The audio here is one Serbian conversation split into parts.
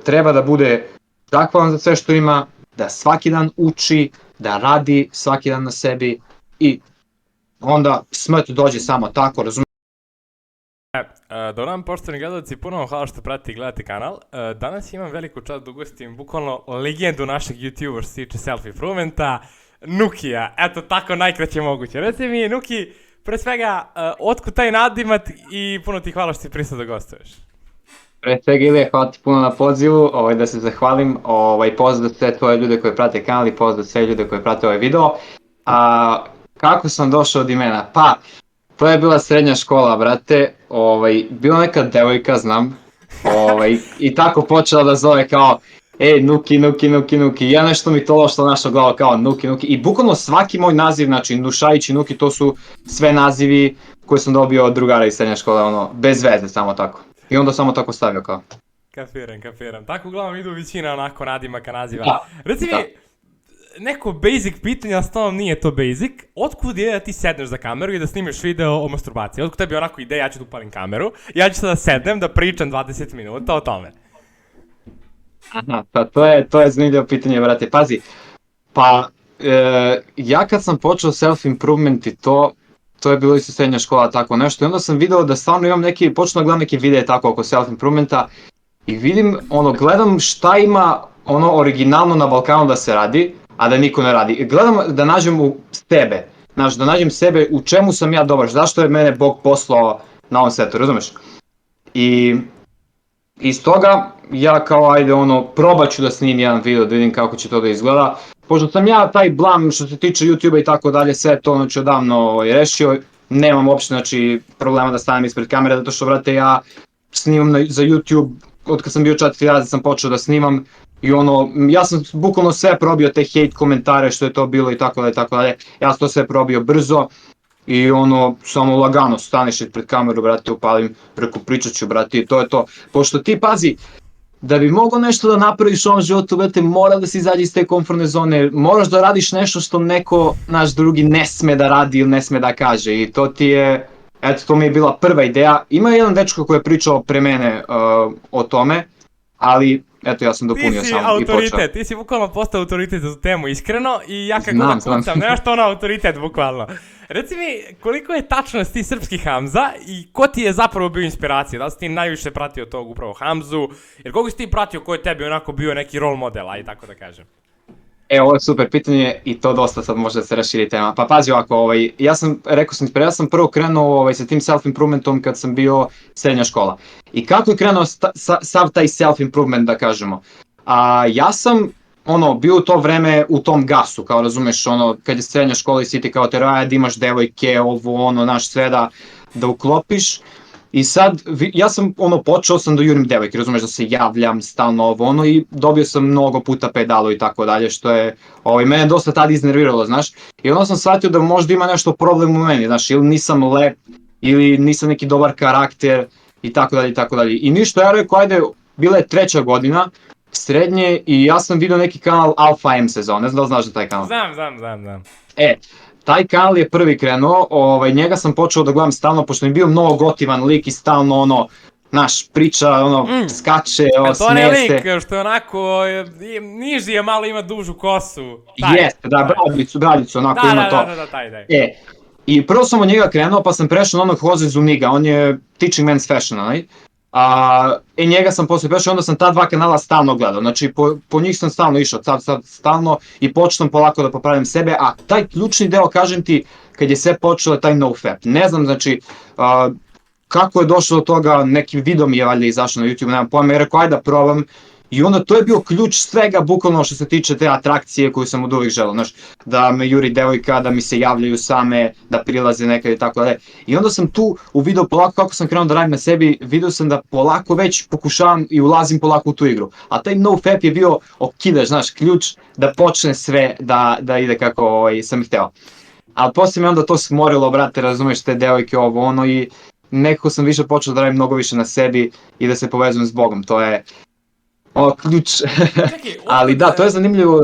treba da bude zahvalan za sve što ima, da svaki dan uči, da radi svaki dan na sebi i onda smrt dođe samo tako, razumiješ? Dobro vam, poštovani gledalci, puno vam hvala što pratite i gledate kanal. Danas imam veliku čast da ugostim bukvalno legendu našeg YouTubera što se tiče self-improvementa, Nukija. Eto, tako najkraće moguće. Reci mi, Nuki, pre svega, otkud taj nadimak i puno ti hvala što si pristao da gostuješ. Pre svega, Ilija, hvala ti puno na pozivu, da se zahvalim, pozdrav sve tvoje ljude koji prate kanal i pozdrav sve ljude koji prate ovaj video. Kako sam došao od imena? Pa, to je bila srednja škola, brate, bila neka devojka, znam, i tako počela da zove kao Nuki, Nuki, Nuki, Nuki, ja nešto mi to lošlo našla glava kao Nuki, Nuki, i bukvalno svaki moj naziv, znači Nušajić i Nuki, to su sve nazivi koje sam dobio od drugara iz srednje škole, bez veze, samo tako. I onda samo tako stavio kao. Kapiram. Tako uglavnom idu većina onako nadimaka naziva. Da. Reci mi, neko basic pitanje, a stvarno nije to basic. Otkud je da ti sedneš za kameru i da snimiš video o masturbaciji? Otkud tebi onako ideja, ja ću da upalim kameru, ja ću sada sednem da pričam 20 minuta o tome? Aha, pa to je zanimljivo pitanje, brate. Pazi, pa ja kad sam počeo self-improvement i to je bilo isto srednja škola, tako nešto, i onda sam video da stvarno imam počeo da gledam neke videe tako oko self-improvementa i vidim, gledam šta ima originalno na Balkanu da se radi, a da niko ne radi. Gledam da nađem sebe, da nađem sebe u čemu sam ja dobar, zašto je mene Bog poslao na ovom svetu, razumeš? I iz toga ja kao probat ću da snimim jedan video da vidim kako će to da izgleda. Pošto sam ja taj blam što se tiče YouTube-a i tako dalje, sve to odavno rešio, nemam uopšte problema da stanem ispred kamere, zato što, brate, ja snimam za YouTube, od kad sam bio 4 razred sam počeo da snimam i ja sam bukvalno sve probio, te hate komentare što je to bilo i tako dalje, ja sam to sve probio brzo i samo lagano staneš pred kameru, brate, upalim, preko pričat ću, brate, i to je to. Pošto ti, pazi, da bi mogao nešto da napraviš u ovom životu, brate, mora da se izađe iz te komfortne zone, moraš da radiš nešto što neko, naš drugi, ne sme da radi ili ne sme da kaže i to ti je, eto, to mi je bila prva ideja. Ima jedan dečko koji je pričao pre mene o tome, ali, eto, ja sam dopunio samo i počeo. Ti si bukvalno postao autoritet za tu temu, iskreno, i ja kako da kucam, nešto autoritet, bukvalno. Reci mi, koliko je tačno ti srpski Hamza i ko ti je zapravo bio inspiracija? Da li si ti najviše pratio tog upravo Hamzu? Jer koliko si ti pratio ko je tebi onako bio neki role model, aj tako da kažem? Ovo je super pitanje i to dosta sad može da se raširi tema. Pa pazi ovako, ja sam prvo krenuo sa tim self-improvementom kad sam bio srednja škola. I kako je krenuo sav taj self-improvement, da kažemo? Ja sam bio u to vreme u tom gasu, kao razumeš, kad je srednja škola i si ti kao teraja da imaš devojke, naš sve da uklopiš. I sad, ja sam počeo sam da jurim devojke, razumeš, da se javljam stalno i dobio sam mnogo puta pedalu i tako dalje, što je mene dosta tada iznerviralo, znaš. I onda sam shvatio da možda ima nešto problem u meni, znaš, ili nisam lep, ili nisam neki dobar karakter i tako dalje i tako dalje. I ništa, ja rekao, ajde, bila je 3. godina, srednje, i ja sam vidio neki kanal Alpha M sezon, ne znam da li znaš za taj kanal. Znam. Taj kanal je prvi krenuo, njega sam počeo da gledam stalno, pošto mi je bio mnogo gotivan lik i stalno, naš, priča, skače, smeje se. To je lik što je onako, niži je, malo ima dužu kosu. Jeste, da, bradicu, onako ima to. Da, taj. I prvo sam od njega krenuo, pa sam prešao na onog Jose Zuniga, on je Teaching Men's Fashion, njega sam posle prešao, onda sam ta dva kanala stalno gledao, znači po njih sam stalno išao, stalno, i počnem polako da popravljam sebe, a taj ključni deo, kažem ti, kad je sve počelo, taj NoFap, ne znam, znači, kako je došlo do toga, neki video mi je valjda izašao na YouTube, nemam pojma, i rekao, ajde da probam. I onda to je bio ključ svega, bukvalno što se tiče te atrakcije koju sam od uvijek želeo, znaš, da me juri devojka, da mi se javljaju same, da prilaze nekad i tako dalje. I onda sam tu uvideo polako kako sam krenuo da radim na sebi, vidio sam da polako već pokušavam i ulazim polako u tu igru. A taj NoFap je bio okidač, znaš, ključ da počne sve da ide kako sam hteo. Ali poslije me onda to smorilo, brate, razumeš, te devojke i nekako sam više počeo da radim mnogo više na sebi i da se povezujem s Bogom, to je ključ. Ali da, to je zanimljivo.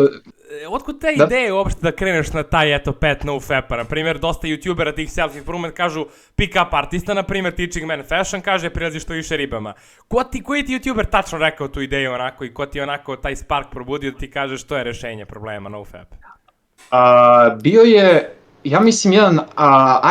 otkud te Da. ideje uopšte da kreneš na taj, eto, pet no-fapa? Na primjer, dosta youtubera tih self-improvement kažu pick-up artista, na primjer, teaching man fashion, kaže prilazi što više ribama. Koji ti youtuber tačno rekao tu ideju onako i ko ti onako taj spark probudio da ti kažeš što je rešenje problema no-fap? Bio je, ja mislim, jedan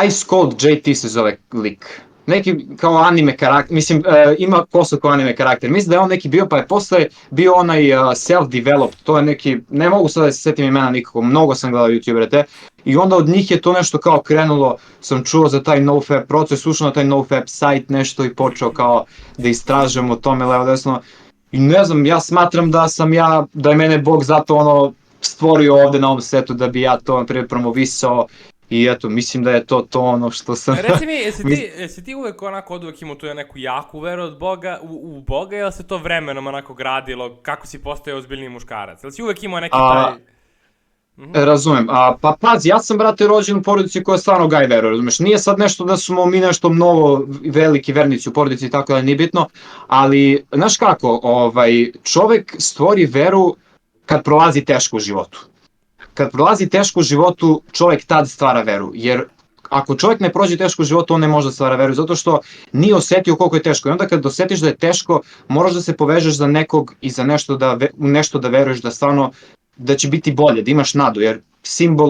Ice Cold JT se zove lik. Neki kao anime karakter, mislim, ima kosu kao anime karakter. Mislim da je on neki bio, pa je posle bio onaj self-developed, to je neki, ne mogu sad da se setim imena nikako, mnogo sam gledao youtubere te. I onda od njih je to nešto kao krenulo, sam čuo za taj nofap proces, ušao na taj nofap sajt nešto i počeo kao da istražujem o tome levo desno. I ne znam, ja smatram da je mene Bog zato ono stvorio ovde na ovom setu da bi ja to na primjer promovisao. I eto, mislim da je to ono što sam... Reci mi, jesi ti uvek onako od uvek imao tu neku jaku veru od Boga, u Boga, ili se to vremenom onako gradilo, kako si postao ozbiljniji muškarac? Ili si uvek imao neki taj... Razumem, pa pazi, ja sam, brate, rođen u porodici koja stvarno gaji veru, razumeš, nije sad nešto da smo mi nešto mnogo veliki vernici u porodici i tako da nije bitno, ali, znaš kako, čovek stvori veru kad prolazi teško u životu. Kad prolazi teško u životu, čovjek tad stvara veru, jer ako čovjek ne prođe teško u životu, on ne može da stvara veru, zato što nije osetio koliko je teško. I onda kad osetiš da je teško, moraš da se povežeš za nekog i za nešto da veruješ da stvarno, da će biti bolje, da imaš nadu, jer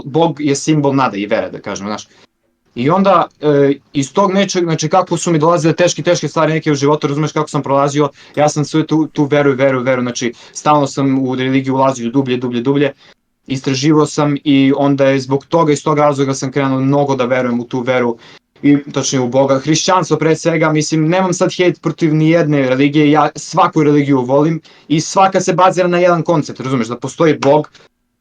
Bog je simbol nade i vere, da kažem, znaš. I onda, iz tog nečeg, znači kako su mi dolazile teške stvari neke u životu, razumeš kako sam prolazio, ja sam sve tu veru, znači stalno sam u religiju ulazio dublje, istraživao sam i onda je zbog toga, iz tog razloga sam krenuo mnogo da verujem u tu veru, i točnije u Boga. Hrišćanstvo pre svega, mislim, nemam sad hejt protiv ni jedne religije, ja svaku religiju volim i svaka se bazira na jedan koncept, razumeš, da postoji Bog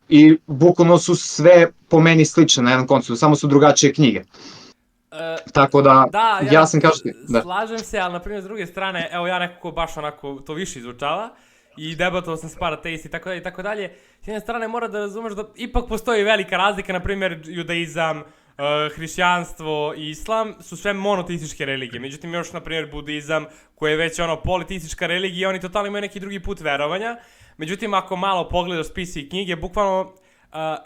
i bukvalno su sve po meni slične na jedan koncept, samo su drugačije knjige. Tako da, ja sam kažem... Slažem se, ali na primjer s druge strane, evo ja nekako baš onako to više izučava i debatovao sam s par ateisti i tako dalje. S jedne strane mora da razumeš da ipak postoji velika razlika, na primjer judaizam, hrišćanstvo i islam su sve monoteističke religije. Međutim, još na primjer budizam koji je već ono politeistička religija i oni totalno imaju neki drugi put verovanja. Međutim, ako malo pogledaš spise i knjige, bukvalno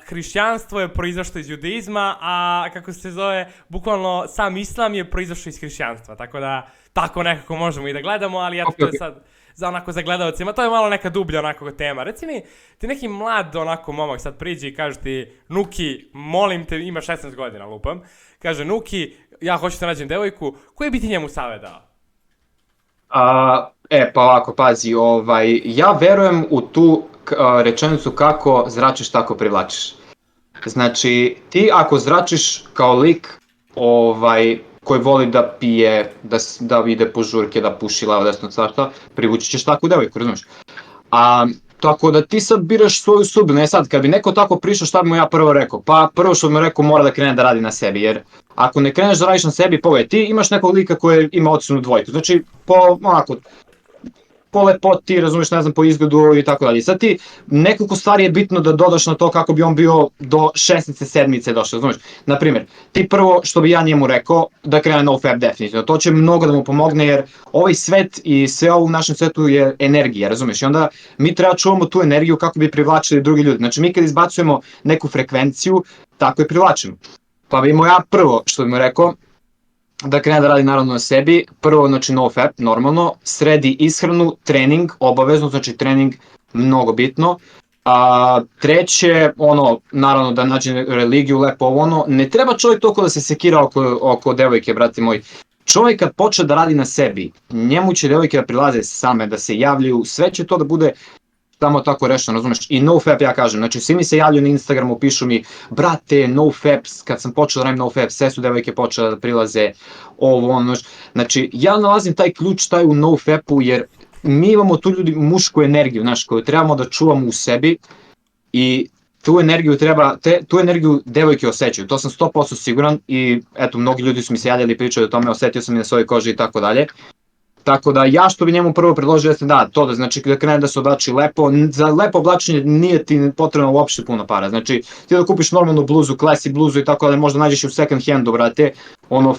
hrišćanstvo je proizašlo iz judaizma, a kako se zove, bukvalno sam islam je proizašao iz hrišćanstva. Tako da, tako nekako možemo i da gledamo, ali ja to je sad za gledalcima, to je malo neka dublja onako tema. Reci mi, ti neki mlad onako momak sad priđe i kaže ti, Nuki, molim te, ima 16 godina, lupam, kaže, Nuki, ja hoću da nađem devojku, koji bi ti njemu savjet dao? Pa ovako, pazi, ja verujem u tu rečenicu kako zračiš, tako privlačiš. Znači, ti ako zračiš kao lik, koji voli da pije, da ide po žurke, da puši lavo desno svašta, privući ćeš takvu devojku, razumiješ? Tako da ti sad biraš svoju sudbinu. Sad, kad bi neko tako prišao, šta bi mu ja prvo rekao? Pa prvo što bi mu rekao, mora da krene da radi na sebi, jer ako ne kreneš da radiš na sebi, pogledaj, ti imaš nekog lika koji ima ocenu dvojku, znači po lepoti, razumiješ, ne znam, po izgledu i tako dalje. Sad ti nekoliko stvari je bitno da dodaš na to kako bi on bio do 16. 7. došao, razumiješ. Naprimjer, ti prvo što bi ja njemu rekao, da krene NoFap definitivno, to će mnogo da mu pomogne jer ovaj svet i sve ovo u našem svetu je energija, razumiješ, i onda mi treba čuvamo tu energiju kako bi privlačili drugi ljudi. Znači mi kad izbacujemo neku frekvenciju, tako je privlačimo. Pa bi mu ja prvo što bi mu rekao, da krene da radi naravno na sebi, prvo znači NoFap, normalno, sredi ishranu, trening, obavezno, znači trening mnogo bitno. Treće, naravno da nađe religiju, lepo ne treba čovjek toliko da se sekira oko devojke, brati moji. Čovjek kad počne da radi na sebi, njemu će devojke da prilaze same, da se javljaju, sve će to da bude samo tako rešeno, razumeš, i NoFap ja kažem, znači svi mi se javljaju na Instagramu, pišu mi, brate, NoFap, kad sam počeo da radim NoFap, sve su devojke počele da prilaze, znači ja nalazim taj ključ, taj u NoFapu, jer mi imamo tu ljudi mušku energiju, znaš, koju trebamo da čuvamo u sebi i tu energiju devojke osjećaju, to sam 100% siguran i eto, mnogi ljudi su mi se javljali i pričali o tome, osetio sam i na svojoj koži i tako dalje. Tako da ja što bi njemu prvo predložio jeste to da znači da krene da se oblači lepo, za lepo oblačenje nije ti potrebno uopšte puno para, znači ti da kupiš normalnu bluzu, classy bluzu i tako da možda nađeš u second handu, brate,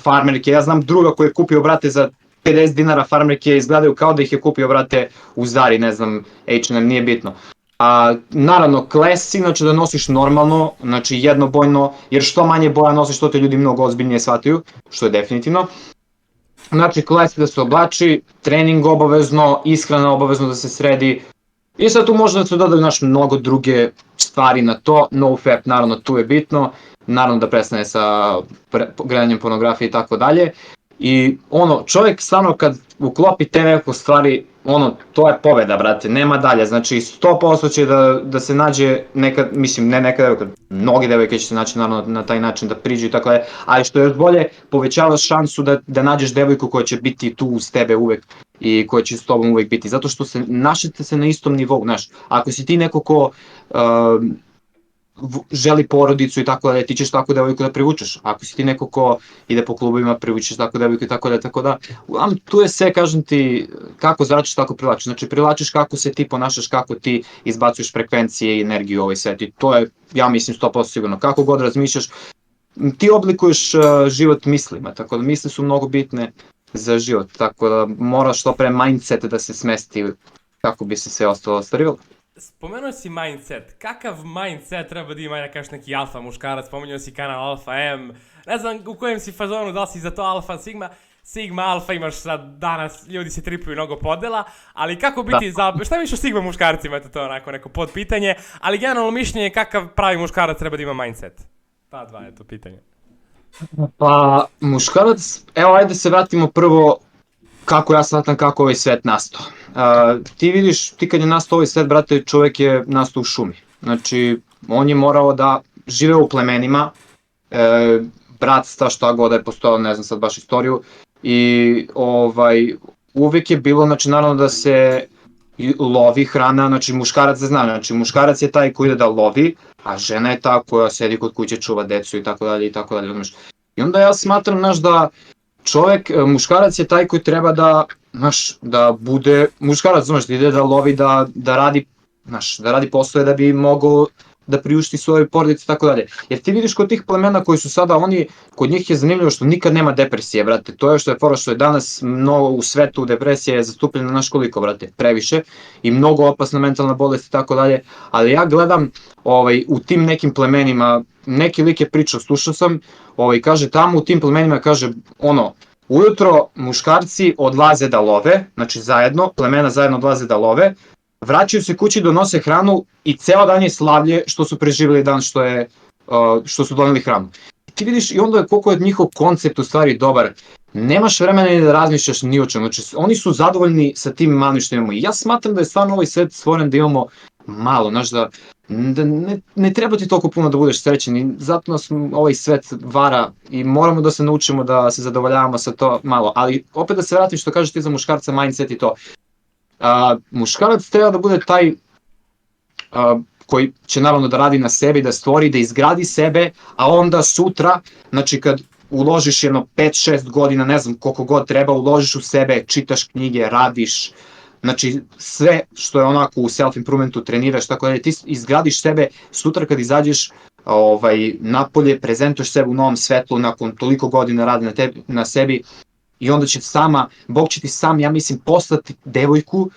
farmerke, ja znam druga koji je kupio, brate, za 50 dinara farmerke, izgledaju kao da ih je kupio, brate, u Zari, ne znam, H&M, nije bitno. Naravno, klasi, znači da nosiš normalno, znači jednobojno, jer što manje boja nosiš, to te ljudi mnogo ozbiljnije shvataju, što je definitivno. Znači, klasi da se oblači, trening obavezno, ishrana obavezno da se sredi. I sad tu može da se dodaju mnogo druge stvari na to, no fap, naravno tu je bitno, naravno da prestane sa gledanjem pornografije i tako dalje. I čovjek stvarno kad uklopi te neko stvari, to je pobeda, brate, nema dalje, znači 100% će da se nađe nekad, mislim ne neka devojka, mnogi devojke će se naći naravno na taj način da priđu i tako dalje, ali što je još bolje, povećavaš šansu da nađeš devojku koja će biti tu uz tebe uvek i koja će s tobom uvek biti, zato što našete se na istom nivou, znaš, ako si ti neko ko želi porodicu i tako da ti ćeš tako devojku da privučeš. Ako si ti neko ko ide po klubovima, privučeš tako devojku i tako da. Tu je sve, kažem ti, kako zračiš, tako privlačiš. Znači, privlačiš kako se ti ponašaš, kako ti izbacuješ frekvencije i energiju u ovaj svet. I to je, ja mislim, 100% sigurno. Kako god razmišljaš, ti oblikuješ život mislima, tako da misli su mnogo bitne za život. Tako da moraš što pre mindset da se smesti kako bi se sve ostalo ostvarilo. Spomenuo si mindset. Kakav mindset treba da ima, da kažeš neki alfa muškarac, spomenuo si kanal Alfa M, ne znam u kojem si fazonu, da li si za to Alfa, Sigma, Alfa imaš sad danas, ljudi se tripuju mnogo podela, ali kako biti šta misliš o Sigma muškarcima, to je onako neko podpitanje, ali generalno mišljenje kakav pravi muškarac treba da ima mindset? Ta dva je to pitanje. Pa, muškarac, evo ajde se vratimo prvo kako ja shvatam kako ovaj svet nastao. Ti vidiš, ti kad je nastao ovaj svet, brate, čovjek je nastao u šumi. Znači, on je morao da žive u plemenima, bratstva, šta god je postojalo, ne znam sad baš istoriju, i uvijek je bilo, znači, naravno da se lovi hrana, znači muškarac se zna, znači muškarac je taj koji ide da lovi, a žena je ta koja sedi kod kuće, čuva decu i tako dalje, I onda ja smatram, znaš, da čovjek, muškarac je taj koji treba da bude muškarac, znaš, da ide da lovi, da radi poslove da bi mogao da priušti svoju porodicu i tako dalje. Jer ti vidiš kod tih plemena koji su sada, kod njih je zanimljivo što nikad nema depresije, brate. To je što je fora, što je danas mnogo u svetu depresija je zastupljena naš koliko, brate, previše i mnogo opasna mentalna bolest i tako dalje. Ali ja gledam u tim nekim plemenima, neki lik je pričao, slušao sam, kaže tamo u tim plemenima, kaže ujutro muškarci odlaze da love, znači zajedno, plemena zajedno odlaze da love, vraćaju se kući, donose hranu i ceo dan je slavlje što su preživjeli dan što su doneli hranu. Ti vidiš i onda koliko je njihov koncept u stvari dobar. Nemaš vremena ni da razmišljaš ni o čemu. Znači, oni su zadovoljni sa tim malim što imamo. I ja smatram da je stvarno ovaj svet stvoren da imamo malo, znaš, da ne treba ti toliko puno da budeš srećen i zato nas ovaj svet vara i moramo da se naučimo da se zadovoljavamo sa to malo. Ali opet da se vratim što kažeš ti za muškarca, mindset i to. Muškarac treba da bude taj koji će naravno da radi na sebi, da stvori, da izgradi sebe, a onda sutra, znači kad uložiš jedno 5-6 godina, ne znam koliko god treba, uložiš u sebe, čitaš knjige, radiš, znači sve što je onako u self-improvementu treniraš, tako da ti izgradiš sebe, sutra kad izađeš napolje, prezentuješ sebe u novom svetlu nakon toliko godina radi na sebi, i onda će Bog će ti sam, ja mislim, poslati devojku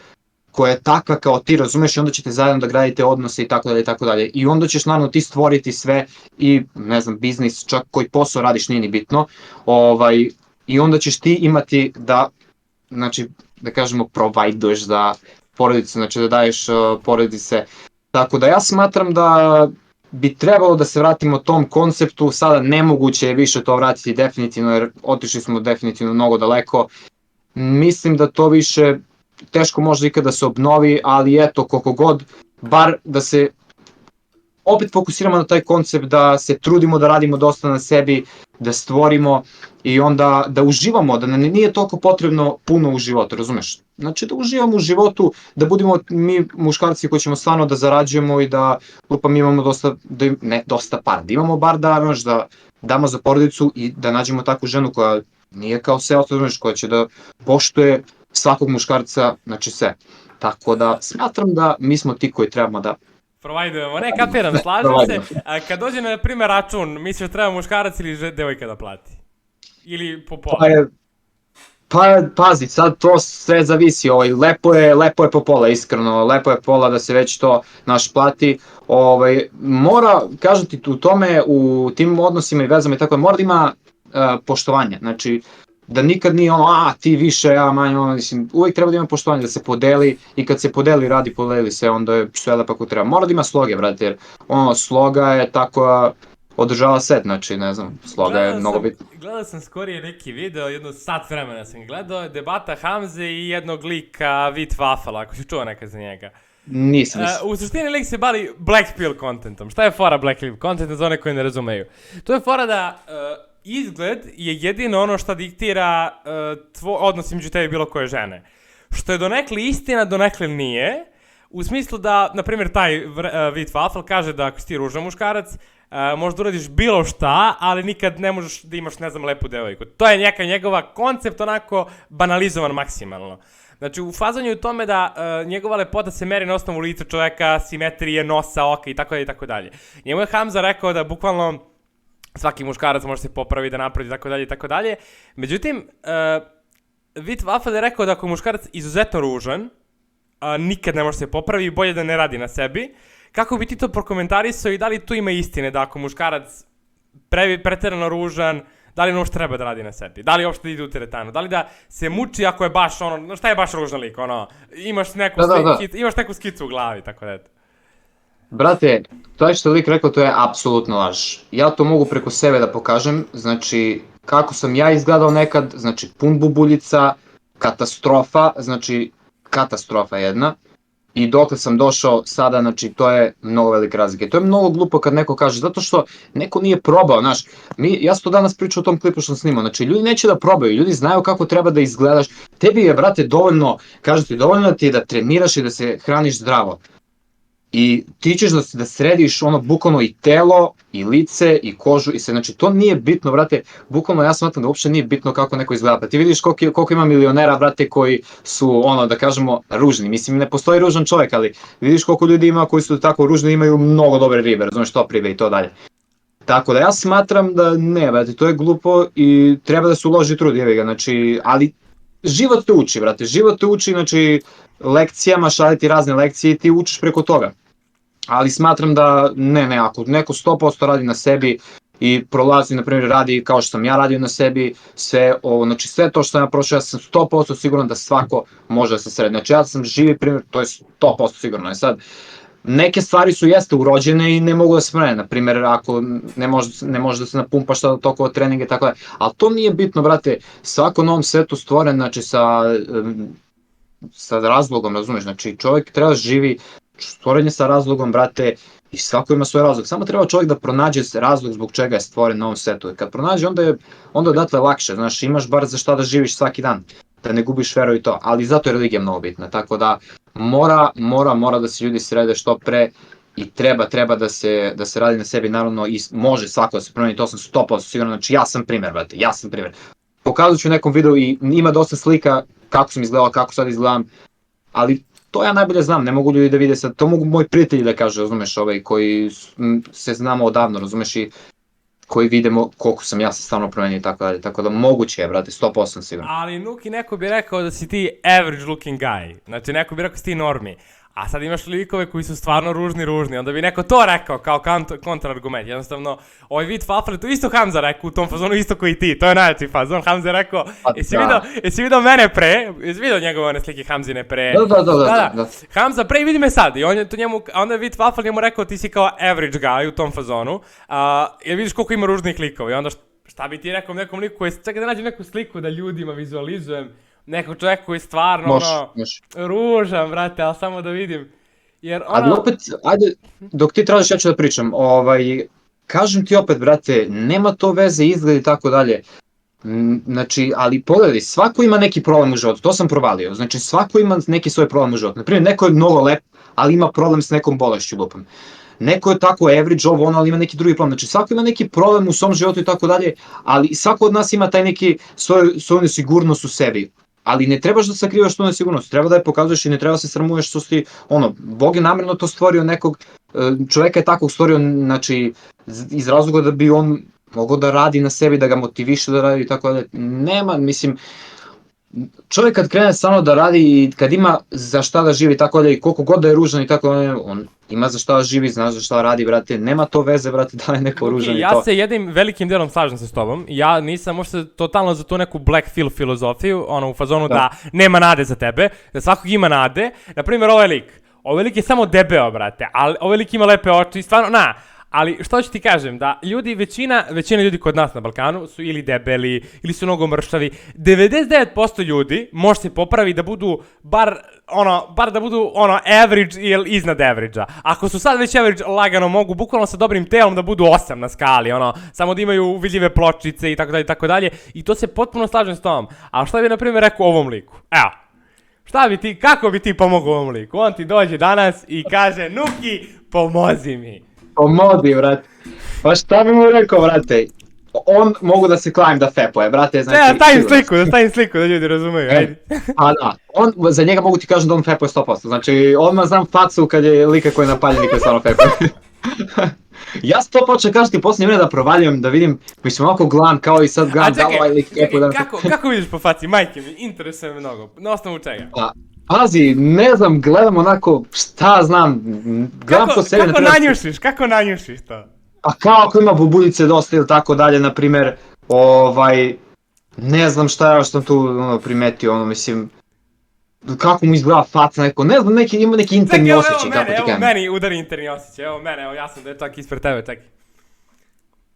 koja je takva kao ti, razumeš, i onda ćete zajedno da gradite odnose i tako dalje i tako dalje. I onda ćeš naravno ti stvoriti sve i, ne znam, biznis, čak koji posao radiš nije ni bitno. I onda ćeš ti imati da, znači, da kažemo, provajduješ za porodicu, znači da daješ porodice. Tako da ja smatram da bi trebalo da se vratimo tom konceptu, sada nemoguće je više to vratiti definitivno, jer otišli smo definitivno mnogo daleko. Mislim da to više teško može ikada da se obnovi, ali eto, koliko god, bar da se opet fokusiramo na taj koncept, da se trudimo da radimo dosta na sebi, da stvorimo i onda da uživamo, da nam nije toliko potrebno puno u životu, razumeš? Znači da uživamo u životu, da budemo mi muškarci koji ćemo stvarno da zarađujemo i da mi imamo dosta para, da imamo bar da damo za porodicu i da nađemo takvu ženu koja nije kao sve ostalo, koja će da poštuje svakog muškarca, znači sve. Tako da smatram da mi smo ti koji trebamo da provajdujemo, ne, kapiram, slažem se. Kad dođe na primer račun, misliš da treba muškarac ili devojka da plati? Ili po pola? Pa, pazi, sad to sve zavisi, lepo je po pola, iskreno, lepo je pola da se već to naš plati, mora, kažem ti, u tome, u tim odnosima i vezama i tako, mora da ima poštovanja, znači, da nikad nije ono, ti više, ja manje, mislim, uvijek treba da ima poštovanje, da se podeli i kad se podeli se, onda je sve lepo kako treba. Mora da ima sloge, brate, jer sloga je tako održava set, znači, ne znam, sloga je mnogo bitna. Gledao sam skorije neki video, jedno sat vremena sam gledao, debata Hamze i jednog lika Vit Wafala, ako si čuo nekad za njega. Nisam. U suštini lik se bavi black pill contentom. Šta je fora black pill content za one koji ne razumeju? To je fora da izgled je jedino ono što diktira odnos između tebe i bilo koje žene. Što je donekle istina, donekle nije. U smislu da, na primjer, taj Vit Wafel kaže da ako si ti ružan muškarac, možda uradiš bilo šta, ali nikad ne možeš da imaš, ne znam, lepu devojku. To je njegova koncept onako banalizovan maksimalno. Znači, u fazanju je u tome da njegova lepota se meri na osnovu lica čoveka, simetrije, nosa, oka i tako dalje i tako dalje. Njemu je Hamza rekao da bukvalno svaki muškarac može se popraviti, da napravi i tako dalje i tako dalje. Međutim, Vit Wafel je rekao da ako je muškarac izuzetno ružan, nikad ne može se popravi i bolje da ne radi na sebi. Kako bi ti to prokomentarisao i da li tu ima istine da ako muškarac preterano ružan, da li on uopšte treba da radi na sebi? Da li uopšte da ide u teretanu? Da li da se muči ako je baš ono, šta je baš ružan lik, ono, imaš neku skicu u glavi, tako da eto. Brate, to što je lik rekao, to je apsolutno laž. Ja to mogu preko sebe da pokažem, znači, kako sam ja izgledao nekad, znači, pun bubuljica, katastrofa, znači, katastrofa jedna. I dokle sam došao sada, znači, to je mnogo velike razlike. To je mnogo glupo kad neko kaže, zato što neko nije probao, znaš, ja sam to danas pričao o tom klipu što sam snimao, znači, ljudi neće da probaju, ljudi znaju kako treba da izgledaš, tebi je, brate, dovoljno, kažem ti, dovoljno ti je da treniraš i da se hraniš zdravo. I ti ćeš da središ ono bukvalno i telo, i lice, i kožu, i sve, znači to nije bitno, brate, bukvalno ja smatram da uopšte nije bitno kako neko izgleda, pa ti vidiš koliko ima milionera, brate, koji su, ono, da kažemo, ružni, mislim, ne postoji ružan čovjek, ali vidiš koliko ljudi ima koji su tako ružni, imaju mnogo dobre ribe, razumiješ, topribe i to dalje. Tako da ja smatram da ne, brate, to je glupo i treba da se uloži trud, jevi ga, znači, ali život te uči, brate, život te uči, znači, lekcijama, šaljeti razne lekcije i ti učiš preko toga. Ali smatram da ne, ako neko 100% radi na sebi i prolazi, na primjer, radi kao što sam ja radio na sebi, znači sve to što sam ja prošao, ja sam 100% siguran da svako može da se sredi. Znači ja sam živi primjer, to je 100% sigurno. Sad, neke stvari su jeste urođene i ne mogu da se promene, na primjer, ako ne može da se napumpa šta toliko treninga i tako da, ali to nije bitno, brate, svako na ovom svetu stvoren, znači sa razlogom, razumiješ, znači čovjek treba da živi, stvoren je sa razlogom, brate, i svako ima svoj razlog, samo treba čovjek da pronađe razlog zbog čega je stvoren na ovom svetu, i kad pronađe onda je odatle lakše, znaš, imaš bar za šta da živiš svaki dan, da ne gubiš veru i to, ali zato je religija mnogo bitna, tako da mora da se ljudi srede što pre i treba da se radi na sebi, naravno, i može svako da se promeni, to sam 100% sigurno, znači ja sam primjer, brate, ja sam primjer. Pokazat ću u nekom videu i ima dosta slika kako sam izgledao, kako sad izgledam, ali to ja najbolje znam, ne mogu ljudi da vide sad, to mogu moji prijatelji da kažu, razumeš, koji se znamo odavno, razumeš, i koji vidimo koliko sam ja se stvarno promenio i tako dalje, tako da moguće je, brate, 100% sigurno. Ali Nuki, neko bi rekao da si ti average looking guy, znači neko bi rekao da si ti normi, a sad imaš likove koji su stvarno ružni, onda bi neko to rekao kao kontrargument, jednostavno, ovaj Vit Wafel, to isto Hamza rekao u tom fazonu, isto koji ti, to je najveći fazon, Hamza je rekao, jesi vidio mene pre, jesi vidio njegove one slike Hamzine pre? Da. Hamza pre, vidi me sad, i onda je Vit Wafel njemu rekao ti si kao average guy u tom fazonu, jer vidiš koliko ima ružnih likova i onda šta bi ti rekao nekom liku koji, čekaj da nađem neku sliku da ljudima vizualizujem, nekog čovjeka koji je stvarno ružan, brate, ali samo da vidim. Ali opet, ajde, dok ti tražiš ja ću da pričam, kažem ti opet, brate, nema to veze, izgled i tako dalje. Znači, ali pogledaj, svako ima neki problem u životu, to sam provalio, znači svako ima neki svoj problem u životu. Naprimjer, neko je mnogo lep, ali ima problem s nekom bolešću lupom. Neko je tako average, ali ima neki drugi problem. Znači, svako ima neki problem u svom životu i tako dalje, ali svako od nas ima taj neki svoju nesigurnost u sebi. Ali ne trebaš da sakrivaš tu nesigurnost, treba da je pokazuješ i ne treba da se sramuješ što si, Bog je namjerno to stvorio nekog, čoveka je takvog stvorio, znači, iz razloga da bi on mogao da radi na sebi, da ga motiviše da radi i tako dalje. Nema, mislim, čovjek kad krene samo da radi i kad ima za šta da živi tako dalje i koliko god da je ružan i tako dalje, on ima za šta da živi, znaš za šta radi, brate, nema to veze, brate, da je neko ružan i to. Ja se jednim velikim delom slažem se s tobom, ja nisam možda totalno za tu neku black pill filozofiju, ono u fazonu da nema nade za tebe, da svakog ima nade, na primjer ovaj lik je samo debeo, brate, ali ovaj lik ima lepe oči, stvarno, ali što ću ti kažem, da ljudi, većina ljudi kod nas na Balkanu su ili debeli, ili su mnogo mršavi. 99% ljudi može se popravi da budu bar da budu average ili iznad average-a. Ako su sad već average, lagano mogu bukvalno sa dobrim telom da budu 8 na skali, samo da imaju vidljive pločice i tako dalje. I to se potpuno slažem s tom. A šta bi na primjer rekao ovom liku? Evo. Kako bi ti pomogao ovom liku? On ti dođe danas i kaže, Nuki, pomozi mi. Pomozi, brate. Pa šta bi mu rekao, brate? On mogu da se klavim da fepuje, brate, znači... Da stavim sliku da ljudi razumeju, ajde. A da, za njega mogu ti kažem da on fepuje 100%, znači odmah znam facu kad je lika koji je napaljen i koji stvarno fepuje. Ja sam to počeo kažete posljednje vreme da provaljujem, da vidim, mislim ovako gledam kao i sad gledam da ovaj lik fepuje. Kako vidiš po faci, majke mi, interesuje me mnogo, na osnovu čega? Pazi, ne znam, gledam onako, šta znam, gledam po sebi... Kako nanjušiš to? A kao ako ima bubuljice dosta ili tako dalje, na primjer, ne znam šta ja sam tu primetio, mislim, kako mu izgleda faca neko, ne znam, ima neki interni osjećaj, kako ti kažem. Evo meni udari interni osjećaj, evo ja sam da je čak ispred tebe, čekaj.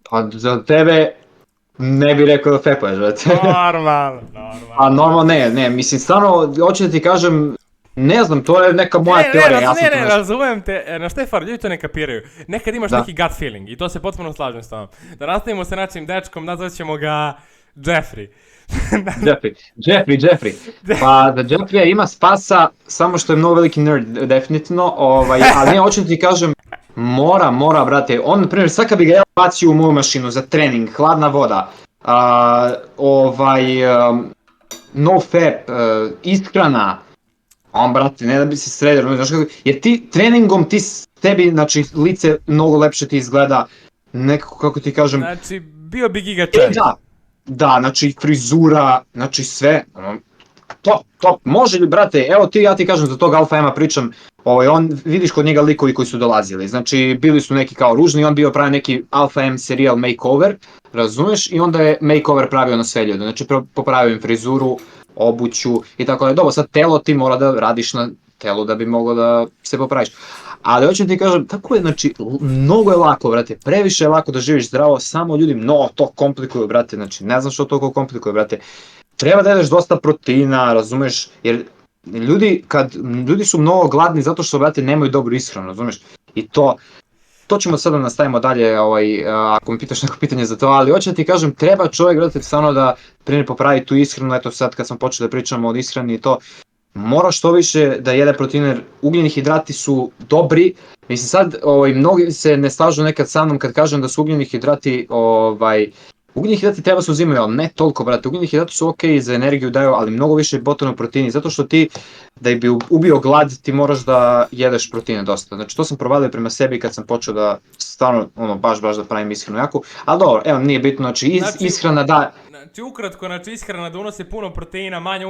Pa za tebe ne bih rekao da fepuješ, brate. Normalno. A normalno ne, mislim, stvarno, hoću da ti kažem, ne znam, to je neka moja teorija. Ne, razumijem te, na šta je far, ljudi to ne kapiraju. Nekad imaš neki gut feeling i to se potpuno slažem s tobom. Da nastavimo sa našim dečkom, nazvat ćemo ga Jeffrey. Jeffrey. Pa da Jeffrey ima spasa, samo što je mnogo veliki nerd, definitivno, ali ne, hoću da ti kažem, mora, brate, on, na primjer, sad kad bi ga ja bacio u moju mašinu za trening, hladna voda, no fap, ishrana, on, brate, ne da bi se sredio, znaš kako, jer ti treningom, tebi, znači, lice mnogo lepše ti izgleda, nekako, kako ti kažem... Znači, bio bi gigačaj. Da, znači, frizura, znači, sve, top, može li, brate, evo ja ti kažem, za tog Alpha M-a pričam, vidiš kod njega likovi koji su dolazili, znači, bili su neki kao ružni, on bio pravio neki Alpha M serijal makeover, razumeš, i onda je makeover pravio na sve ljude, znači, popravio im frizuru, obuću i tako da. Dobro, sad telo ti mora da radiš na telu da bi moglo da se popraviš. Ali hoću ti kažem, tako je, znači, mnogo je lako, brate, previše je lako da živiš zdravo, samo ljudi mnogo to komplikuju, brate, znači, ne znam što toliko komplikuje, brate. Treba da jedeš dosta proteina, razumeš, jer ljudi su mnogo gladni zato što, brate, nemaju dobru ishranu, razumeš, i to ćemo sada nastavimo dalje, ako mi pitaš neko pitanje za to, ali hoću da ti kažem, treba čovjek, brate, stvarno da primjer popravi tu ishranu, eto sad kad sam počeo da pričamo o ishrani i to, mora što više da jede proteine, jer ugljeni hidrati su dobri, mislim sad, mnogi se ne slažu nekad sa mnom kad kažem da su ugljeni hidrati, ugljeni hidrati treba se uzimaju, ali ne toliko, brate, ugljeni hidrati su okej, za energiju daju, ali mnogo više je potrebno proteini, zato što ti, da bi ubio glad, ti moraš da jedeš proteine dosta. Znači to sam provalio prema sebi kad sam počeo da stvarno, baš da pravim ishranu jaku, ali dobro, evo, nije bitno, znači ishrana da... Znači ukratko, ishrana da unosi puno proteina, manje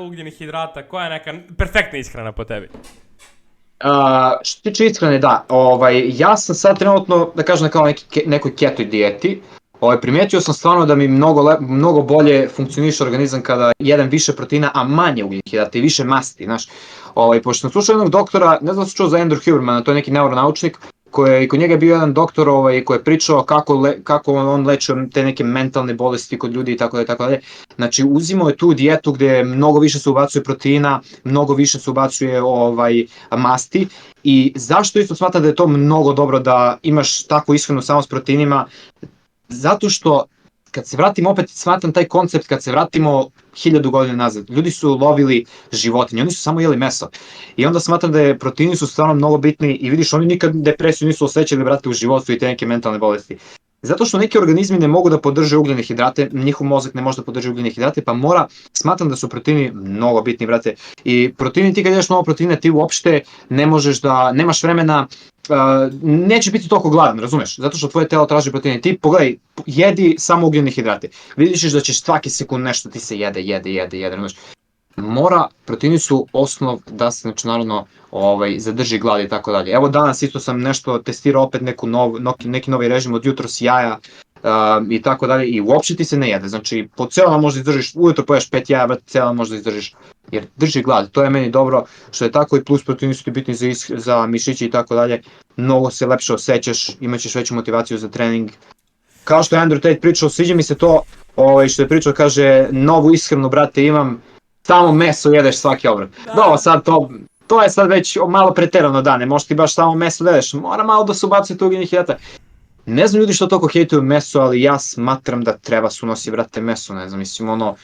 ugljenih hidrata, koja je neka perfektna ishrana po tebi? Što se tiče ishrane, da, ja sam sad trenutno, da kažem, kao nekoj keto dijeti. Primijetio sam stvarno da mi mnogo bolje funkcioniše organizam kada jedem više proteina, a manje ugljenih hidrata i više masti, znaš. Pošto sam slušao jednog doktora, ne znam da sam čuo za Andrew Hubermana, to je neki neuronaučnik, kod njega je bio jedan doktor koji je pričao kako on leči te neke mentalne bolesti kod ljudi i tako dalje. Znači uzimao je tu dijetu gdje mnogo više se ubacuje proteina, mnogo više se ubacuje masti i zašto isto smatram da je to mnogo dobro da imaš takvu ishranu samo s proteinima, zato što kad se vratim, opet smatram taj koncept, kad se vratimo 1000 godina nazad, ljudi su lovili životinje, oni su samo jeli meso. I onda smatram da proteini su stvarno mnogo bitni i vidiš, oni nikad depresiju nisu osjećali, brate, u životu i te neke mentalne bolesti. Zato što neki organizmi ne mogu da podrže ugljene hidrate, njihov mozak ne može da podrži ugljene hidrate, pa smatram da su proteini mnogo bitni, brate. I proteini, ti kad ješ mnogo proteina, ti uopšte ne možeš da, nemaš vremena neće biti toliko gladan, razumeš? Zato što tvoje telo traži proteine. Ti pogledaj, jedi samo ugljene hidrate. Vidiš da ćeš svaki sekund nešto ti se jede, razumeš? Proteini su osnov da se, znači, naravno, zadrži glad i tako dalje. Evo danas isto sam nešto testirao opet neki novi režim od jutros jaja i tako dalje i uopće ti se ne jede. Znači, po celo možda izdržiš, ujutro poješ 5 jaja, brate, celo možda izdržiš. Jer drži glad, to je meni dobro, što je tako i plus proteini su ti bitni za mišiće i tako dalje. Mnogo se lepše osjećaš, imaćeš veću motivaciju za trening. Kao što je Andrew Tate pričao, sviđa mi se to što je pričao, kaže, novu ishranu, brate, imam, samo meso jedeš svaki obrok. No, sad to je sad već malo preterano, da, ne možeš ti baš samo meso da jedeš, mora malo da se ubacuje tu ugljenih hidrata. Ne znam ljudi što toliko hejtuju meso, ali ja smatram da treba se unosi, brate, meso, ne znam, mislim, ono,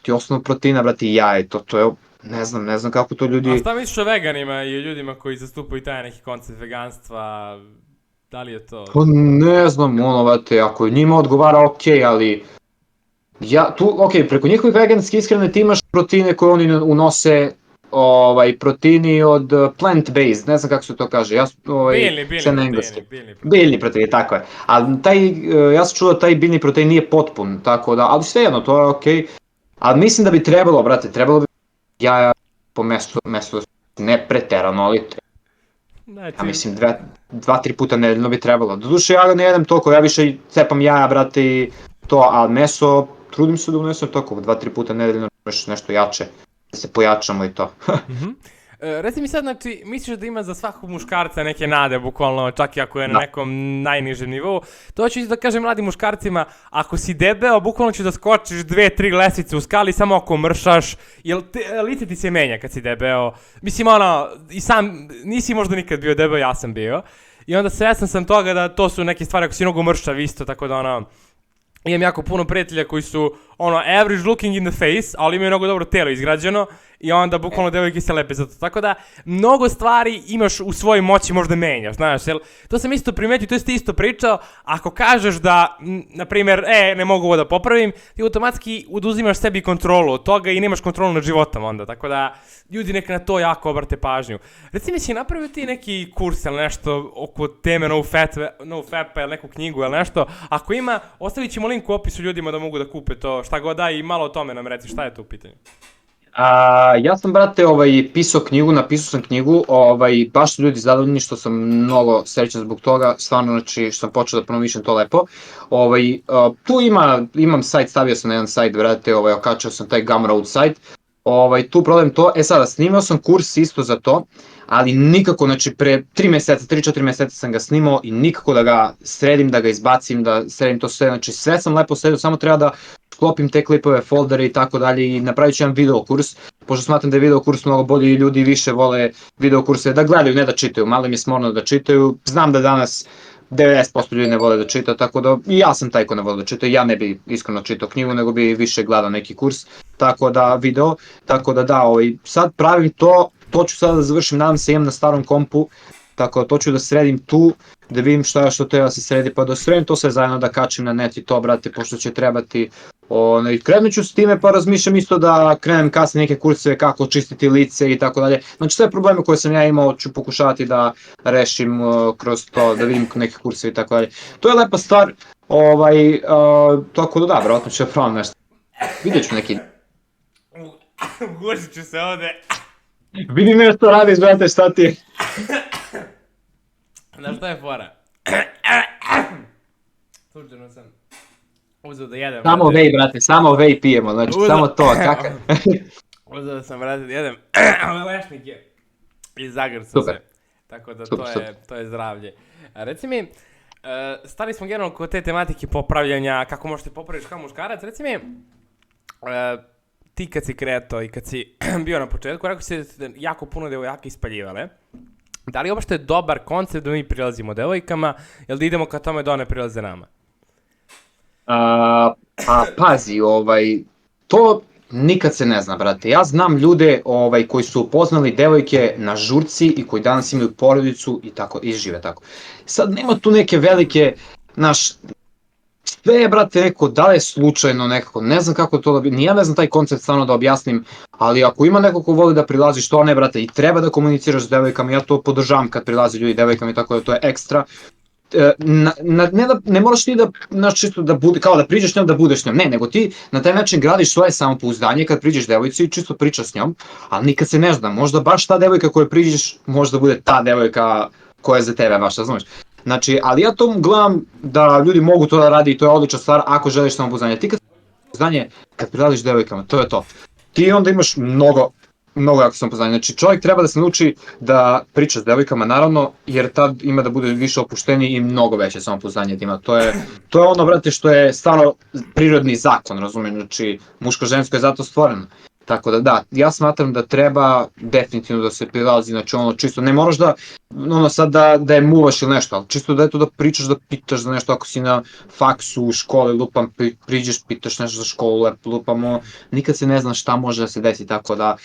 ti osnovno proteina, brate, i jaje, to je, ne znam kako to ljudi... A šta misliš o veganima i ljudima koji zastupaju taj neki koncept veganstva, da li je to... Pa ne znam, ono, brate, ako njima odgovara, okej, ali... Preko njihovih veganske ishrane ti imaš proteine koje oni unose, proteini od plant-based, ne znam kako se to kaže, biljni proteini, tako je. Ali ja sam čuo da taj biljni protein nije potpun, tako da, ali svejedno, to je okej. Ali mislim da bi trebalo, brate, trebalo bi jaja po mesu, ne preterano, ali ja mislim 2-3 puta nedeljno bi trebalo. Doduše ja ga ne jedem toliko, ja više cepam jaja, brate, i to, a meso, trudim se da unesem toliko, 2-3 puta nedeljno nešto jače, da se pojačamo i to. Reci mi sad, znači, misliš da ima za svakog muškarca neke nade, bukvalno, čak i ako je na nekom najnižem nivou, to ću da kažem mladim muškarcima, ako si debeo, bukvalno ćeš da skočiš 2-3 lestvice u skali samo ako mršaš, jer lice ti se menja kad si debeo, mislim, ono, i sam, nisi možda nikad bio debeo, ja sam bio, i onda svestan sam toga da to su neke stvari ako si mnogo mršav isto, tako da, ono, imam jako puno prijatelja koji su, ono, average looking in the face, ali imaju mnogo dobro telo izgrađeno i onda bukvalno devojke se lepe za to. Tako da, mnogo stvari imaš u svojoj moći možda menjaš, znaš, jel? To sam isto primetio, to si ti isto pričao, ako kažeš da, na primjer, ne mogu ovo da popravim, ti automatski oduzimaš sebi kontrolu od toga i nemaš kontrolu nad životom onda, tako da, ljudi neka na to jako obrate pažnju. Reci mi, si napravio ti neki kurs ili nešto oko teme no fat pa ili neku knjigu ili nešto? Ako ima, ostavit ćemo link u opisu ljudima da mogu da kupe to, šta god da, i malo o tome nam reci, šta je to u pitanju? Ja sam, brate, napisao sam knjigu, baš su ljudi zadovoljni što sam mnogo srećan zbog toga, stvarno, znači, što sam počeo da promišljam to lepo. Tu imam sajt, stavio sam na jedan sajt, brate, okačao sam taj Gumroad sajt, tu prodajem to, sada, snimao sam kurs isto za to, ali nikako, znači, pre 3-4 meseca sam ga snimao i nikako da ga sredim, da ga izbacim, da sredim to sve, znači, sve sam lepo sredio, samo treba da sklopim te klipove, foldere i tako dalje i napravit ću jedan video kurs, pošto smatram da je video kurs mnogo bolji i ljudi više vole video kurse da gledaju, ne da čitaju, malo im je smorno da čitaju, znam da danas 90% ljudi ne vole da čita, tako da i ja sam taj ko ne vole da čita, ja ne bi iskreno čitao knjigu, nego bi više gledao neki kurs, tako da sad pravim to ću sada da završim, nadam se, imam na starom kompu, tako da to ću da sredim tu, da vidim što treba da se sredi, pa da sredim to sve zajedno, da kačim na net i to, brate, pošto će trebati. Krenut ću s time, pa razmišljam isto da krenem kasnije neke kurseve kako čistiti lice i tako dalje. Znači sve probleme koje sam ja imao ću pokušavati da rešim kroz to, da vidim neke kurseve i tako dalje. To je lepa stvar, tako da vjerojatno ću da probam nešto. Vidjet ću neki... Ugušit ću se ovde. Vidi me što radiš, brate, šta ti je? Znaš šta je fora? Slučajno sam uzeo da jedem. Samo vej, brate, samo vej pijemo, znači samo to, kakav. Uzeo sam, brate, da jedem. Lešnik je. I zagrcu se. Tako da to je zdravlje. Reci mi, stali smo generalno kod te tematike popravljanja, kako možete popraviš kao muškarac, reci mi, ti kad si kreto i kad si bio na početku, rekao si da jako puno devojaka ispaljivale. Da li je uopšte dobar koncept da mi prilazimo devojkama, ili da idemo ka tome da one prilaze nama? Pazi, to nikad se ne zna, brate. Ja znam ljude koji su upoznali devojke na žurci i koji danas imaju porodicu i tako, i žive tako. Sad nema tu neke velike, sve je, brate, neko, da li je slučajno nekako, ne znam kako to da bi, ni ja ne znam taj koncept stvarno da objasnim, ali ako ima neko ko voli da prilazi, što ne, brate, i treba da komuniciraš s devojkama, ja to podržavam kad prilazi ljudi devojkama i tako da to je ekstra. Ne moraš ti da, znaš, čisto da bude, kao da priđeš s njom da budeš s njom, ne, nego ti na taj način gradiš svoje samopouzdanje kad priđeš devojci i čisto pričaš s njom, ali nikad se ne zna, možda baš ta devojka koju priđeš, možda bude ta devojka koja je za tebe, baš, razumeš? Znači, ali ja to gledam da ljudi mogu to da radi i to je odlična stvar ako želiš samopouzdanje. Ti kad prilaziš devojkama, to je to. Ti onda imaš mnogo jako samopouzdanje. Znači, čovjek treba da se nauči da priča s devojkama, naravno, jer tad ima da bude više opušteniji i mnogo veće samopouzdanje da ima. To je ono, brate, što je stvarno prirodni zakon, razumiješ? Znači, muško-žensko je zato stvoreno. Tako da, ja smatram da treba definitivno da se prilazi, znači ono čisto, ne moraš da, ono sad da je muvaš ili nešto, ali čisto da eto da pričaš, da pitaš za nešto, ako si na faksu, u školi, lupam, priđeš, pitaš nešto za školu, lupamo, nikad se ne zna šta može da se desi, tako da,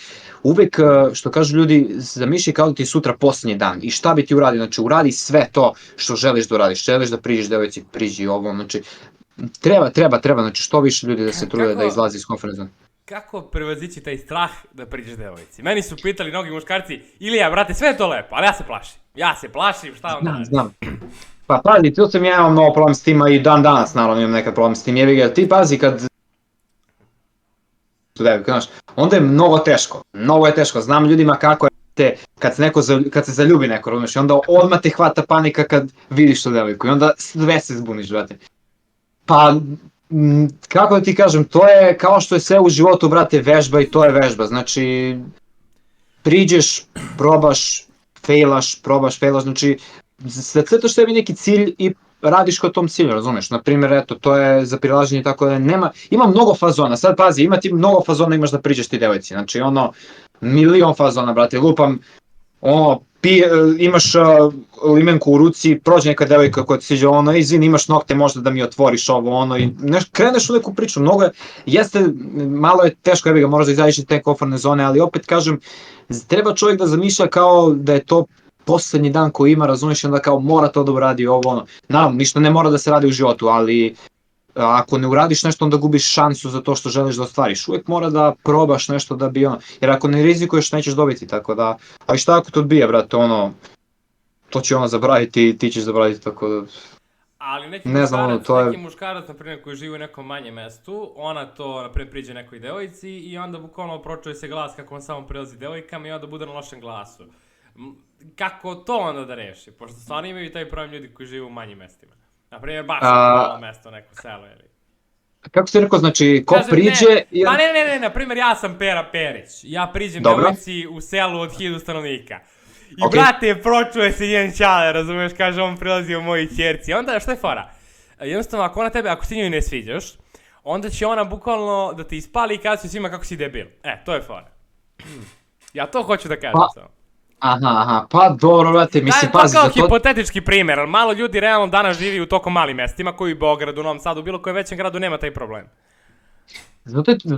uvek, što kažu ljudi, zamišljaj kao da ti je sutra posljednji dan i šta bi ti uradio, znači uradi sve to što želiš da uradiš, želiš da priđeš devojci, priđi ovo, znači, treba, znači što više ljudi da se trude da izlazi iz komfortne zone. Kako prevazići taj strah da priđeš devojci? Meni su pitali mnogi muškarci, Ilija, brate, sve je to lepo, ali ja se plašim, šta onda radi? Znam. Pa pazi, tu sam ja imao mnogo problem s tim, a i dan danas naravno imam nekad problem s tim, jebi ga, ti pazi kad onda je mnogo je teško, znam ljudima kako je kad se zaljubi neko, razumiješ, i onda odmah te hvata panika kad vidiš tu devojku i onda sve se zbuniš, brate. Pa, kako da ti kažem, to je kao što je sve u životu, brate, vežba i to je vežba, znači priđeš, probaš, fejlaš, znači sve to što je neki cilj i radiš ka tom cilju, razumeš, na primjer, eto, to je za prilaženje tako da ima mnogo fazona, sad pazi, ima ti mnogo fazona imaš da priđeš ti devojci, znači ono, milion fazona, brate, lupam, ono, imaš limenku u ruci, prođe neka devojka koja ti siđe, ono, izvini, imaš nokte, možda da mi otvoriš ovo, ono, i kreneš u neku priču, malo je teško, jebi ga, moraš da izađeš iz te komfortne zone, ali opet kažem, treba čovjek da zamišlja kao da je to posljednji dan koji ima, razumiješ, onda kao mora to da uradi ovo, ono, naravno, ništa ne mora da se radi u životu, ali ako ne uradiš nešto, onda gubiš šansu za to što želiš da ostvariš. Uvijek mora da probaš nešto da bi ono, jer ako ne rizikuješ, nećeš dobiti, tako da, ali šta ako to odbije, brate, ono, to će ona zaboraviti i ti ćeš zaboraviti, tako da... Ali neki muškarac, na primjer, koji živi u nekom manjem mestu, ona to, na primjer, priđe nekoj devojci i onda bukvalno pročuje se glas kako on samo prilazi devojkama i onda bude na lošem glasu. Kako to onda da reši? Pošto stvarno imaju taj problem ljudi koji žive u manjim mestima. Na primjer, baš malo mesto, neko selo ili... Kako si rekao, znači, ko priđe... Pa ne, na primjer, ja sam Pera Perić. Ja priđem devojci u selu od 1000 stanovnika. I brate, pročuje se njen čale, razumiješ, kaže on prilazi u moji ćerci. Onda, šta je fora? Jednostavno, ako ti njoj ne sviđaš, onda će ona bukvalno da te ispali i kaže se svima kako si debil. To je fora. Ja to hoću da kažem samo. Aha, pa dobro, brate, mislim, pazi za to... To kao hipotetički primjer, ali malo ljudi realno danas živi u toliko malim mestima, koji u Beogradu, u Novom Sadu, bilo kojem većem gradu nema taj problem.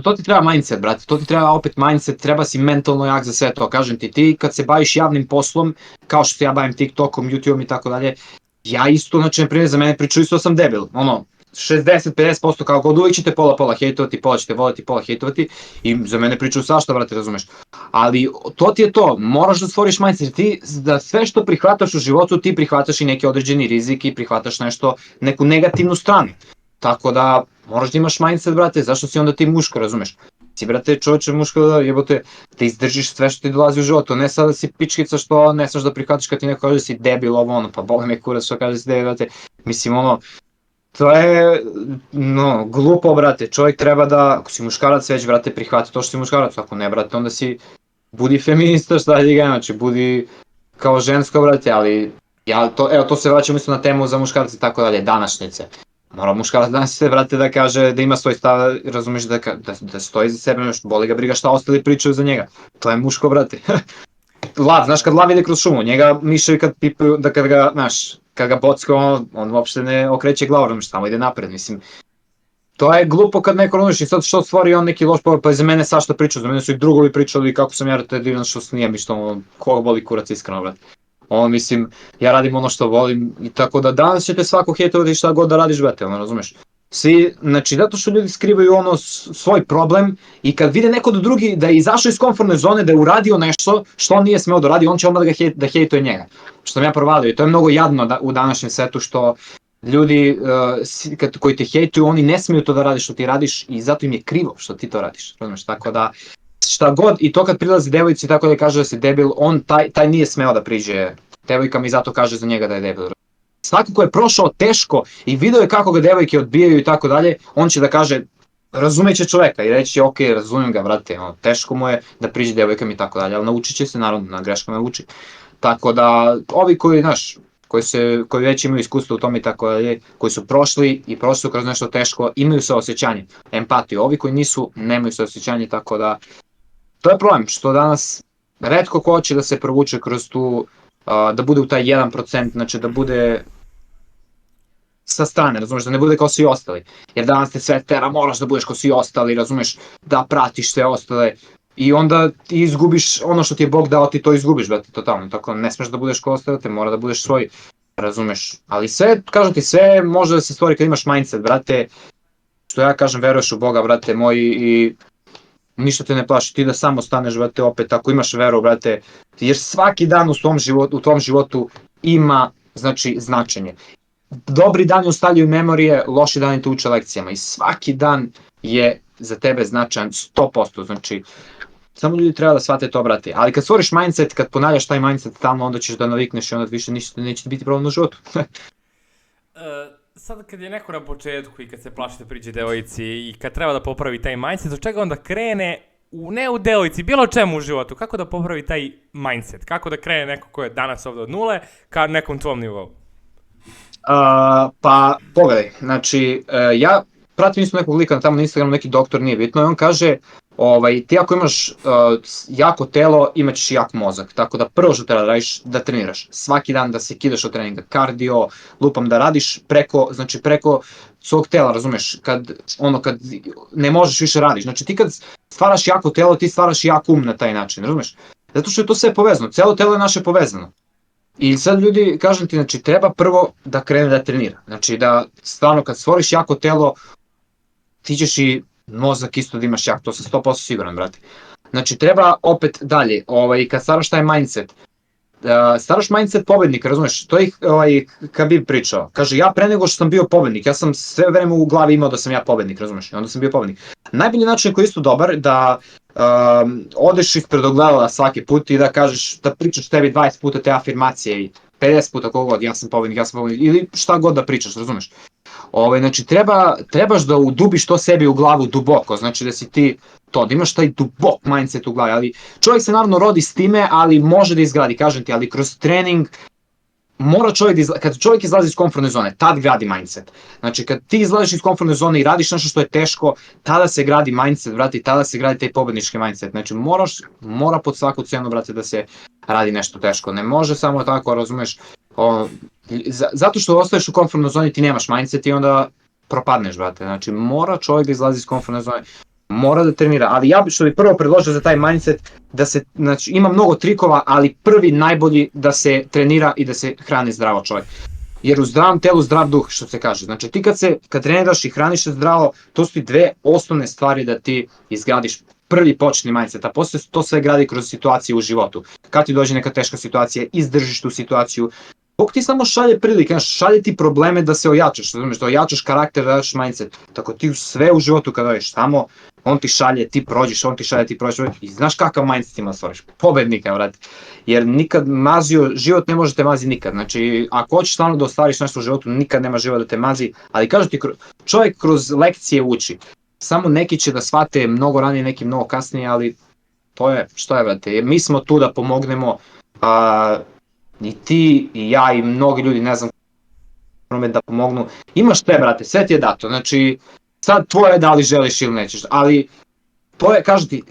To ti treba mindset, brate, to ti treba opet mindset, treba si mentalno jak za sve to, kažem ti kad se baviš javnim poslom, kao što ja bavim TikTokom, YouTubeom i tako dalje, ja isto, znači, na primjer, za mene pričaju isto sam debil, ono, 60-50% kao god, uvijek ćete pola hejtovati, pola ćete voliti, pola hejtovati i za mene pričaju svašta, brate, razumeš. Ali to ti je to, moraš da stvoriš mindset, ti da sve što prihvataš u životu, ti prihvataš i neki određeni rizik i prihvataš neku negativnu stranu. Tako da, moraš da imaš mindset, brate, zašto si onda ti muško, razumeš? Si, brate, čovječe muško da izdržiš sve što ti dolazi u životu, ne sada si pičkica što ne znaš da prihvataš kad ti neko kaže da si debil, ovo ono, pa boga me kurac što kaže da si debil, brate, mislim ono, to je, glupo, brate, čovjek treba da, ako si muškarac već, brate, prihvati to što si muškarac, ako ne, brate, onda budi feminista, šta je ga, znači, budi kao žensko, brate, ali, to se vraćamo isto na temu za muškarce i tako dalje, današnjice. Mora muškarac danas se, brate, da kaže, da ima svoj stav, razumiješ, da stoji za sebe, boli ga briga šta ostali pričaju za njega, to je muško, brate. Lav, znaš kad lav ide kroz šumu, njega miševi kad pipaju, da kad ga bocka, on uopšte ne okreće glavom, samo ide napred, mislim. To je glupo kad neko razumiješ i sad što stvori on neki loš pogled, pa za mene svašta pričao, za mene su i drugovi pričali kako sam ja to divan što snijem i što koga boli kurac iskreno, brate. Mislim, ja radim ono što volim i tako da danas ćete svako hejtovati šta god da radiš, brate, razumiješ. Svi, znači, zato što ljudi skrivaju ono svoj problem i kad vide neko drugi da je izašao iz komfortne zone, da je uradio nešto što on nije smeo da radi, on će odmah da hejtuje njega. Što sam ja provalio i to je mnogo jadno u današnjem svetu što ljudi koji te hejtuju, oni ne smiju to da rade što ti radiš i zato im je krivo što ti to radiš. Razumeš, tako da šta god, i to kad prilazi devojci tako da kaže da si debil, on taj nije smeo da priđe devojkama i zato kaže za njega da je debil. Svako ko je prošao teško i video je kako ga devojke odbijaju i tako dalje, on će da kaže, razumeće čoveka i reći ok, razumem ga, vrate, teško mu je da priđe devojkama i tako dalje, ali naučit će se, naravno, na greškama uči. Tako da, ovi koji, znaš, koji već imaju iskustvo u tome i tako dalje, koji su prošli i prošli kroz nešto teško, imaju saosećanje, empatiju. Ovi koji nisu, nemaju saosećanje, tako da, to je problem, što danas retko ko će da se provuče kroz tu, da bude u taj 1%, znači da bude sa strane, razumeš, da ne bude kao svi ostali. Jer danas te sve tera, moraš da budeš kao svi ostali, razumeš, da pratiš sve ostale i onda ti izgubiš ono što ti je Bog dao, ti to izgubiš, brate, totalno. Tako ne smeš da budeš kao ostali, te mora da budeš svoj, razumeš. Ali sve, kažem ti, sve može da se stvori kad imaš mindset, brate, što ja kažem, veruješ u Boga, brate moj, i ništa te ne plaši, ti da samo staneš, brate, opet, ako imaš veru, brate, jer svaki dan u tom životu ima, znači, značenje. Dobri dani ostavljaju memorije, loši dani te uče lekcijama i svaki dan je za tebe značajan 100%, znači, samo ljudi treba da shvate to, brate, ali kad stvoriš mindset, kad ponavljaš taj mindset stalno, onda ćeš da navikneš i onda više ništa neće biti problem u životu. Sad kad je neko na početku i kad se plaši da priđe devojci i kad treba da popravi taj mindset, od čega onda krene, ne u devojci, bilo čemu u životu, kako da popravi taj mindset, kako da krene neko ko je danas ovde od nule ka nekom tvom nivou? Pa, pogledaj, znači, ja pratim isto nekog lika tamo na Instagramu, neki doktor, nije bitno, i on kaže, ti ako imaš jako telo, imaćeš jak mozak, tako da prvo što treba da radiš, da treniraš, svaki dan da se kidaš od treninga, kardio, lupam da radiš preko svog tela, razumeš, kad ne možeš više radiš, znači ti kad stvaraš jako telo, ti stvaraš jak um na taj način, razumeš, zato što je to sve povezano, celo telo je naše povezano. I sad ljudi, kažem ti, znači treba prvo da krene da trenira, znači da stvarno kad stvoriš jako telo, ti ćeš i mozak isto da imaš jak, to sam 100% siguran, brate. Znači treba opet dalje, kad stvaraš taj mindset, stvaraš mindset pobednika, razumeš, to je Khabib pričao, kaže ja pre nego što sam bio pobednik, ja sam sve vreme u glavi imao da sam ja pobednik, razumeš, i onda sam bio pobednik. Najbolji način koji je isto dobar, da odeš ispred ogledala svaki put i da kažeš, da pričaš tebi 20 puta te afirmacije i 50 puta kogod, ja sam pobednik, ili šta god da pričaš, razumeš. Znači trebaš da udubiš to sebi u glavu duboko, znači da si ti to, da imaš taj dubok mindset u glavi, ali čovjek se naravno rodi s time, ali može da izgradi, kažem ti, ali kroz trening mora čovjek da kad čovjek izlazi iz komfortne zone, tad gradi mindset. Znači kad ti izlaziš iz komfortne zone i radiš nešto što je teško, tada se gradi mindset, brate, i tada se gradi taj pobednički mindset. Znači mora pod svaku cenu, brate, da se radi nešto teško. Ne može samo tako, razumeš, zato što ostaješ u komfortnoj zoni ti nemaš mindset i onda propadneš, brate. Znači mora čovjek da izlazi iz komfortne zone, mora da trenira, ali ja što bi prvo predložio za taj mindset, da se, znači ima mnogo trikova, ali prvi najbolji da se trenira i da se hrani zdravo čovjek. Jer u zdravom telu zdrav duh, što se kaže. Znači ti kad treniraš i hraniš se zdravo, to su ti dve osnovne stvari da ti izgradiš prvi početni mindset, a posle to sve gradi kroz situacije u životu. Kad ti dođe neka teška situacija, izdržiš tu situaciju, Bog ti samo šalje prilike, šalje ti probleme da se ojačaš, da ojačaš karakter, da ojačaš mindset. Tako ti sve u životu kad dođeš tamo, on ti šalje, ti prođeš, on ti šalje, ti prođeš. I znaš kakav mindset ima stvoriš? Pobednika, vrati. Jer nikad život ne može te mazi nikad. Znači, ako hoćeš stvarno da ostvariš nešto u životu, nikad nema život da te mazi. Ali kažu ti, čovjek kroz lekcije uči. Samo neki će da shvate mnogo ranije, neki mnogo kasnije, ali to je, što je, vrati. Mi smo tu da pomognemo, i ti, i ja, i mnogi ljudi, ne znam, da pomognu. Imaš te, brate, sve ti je dato, znači, sad tvoje da li želiš ili nećeš, ali, to je, kažem ti,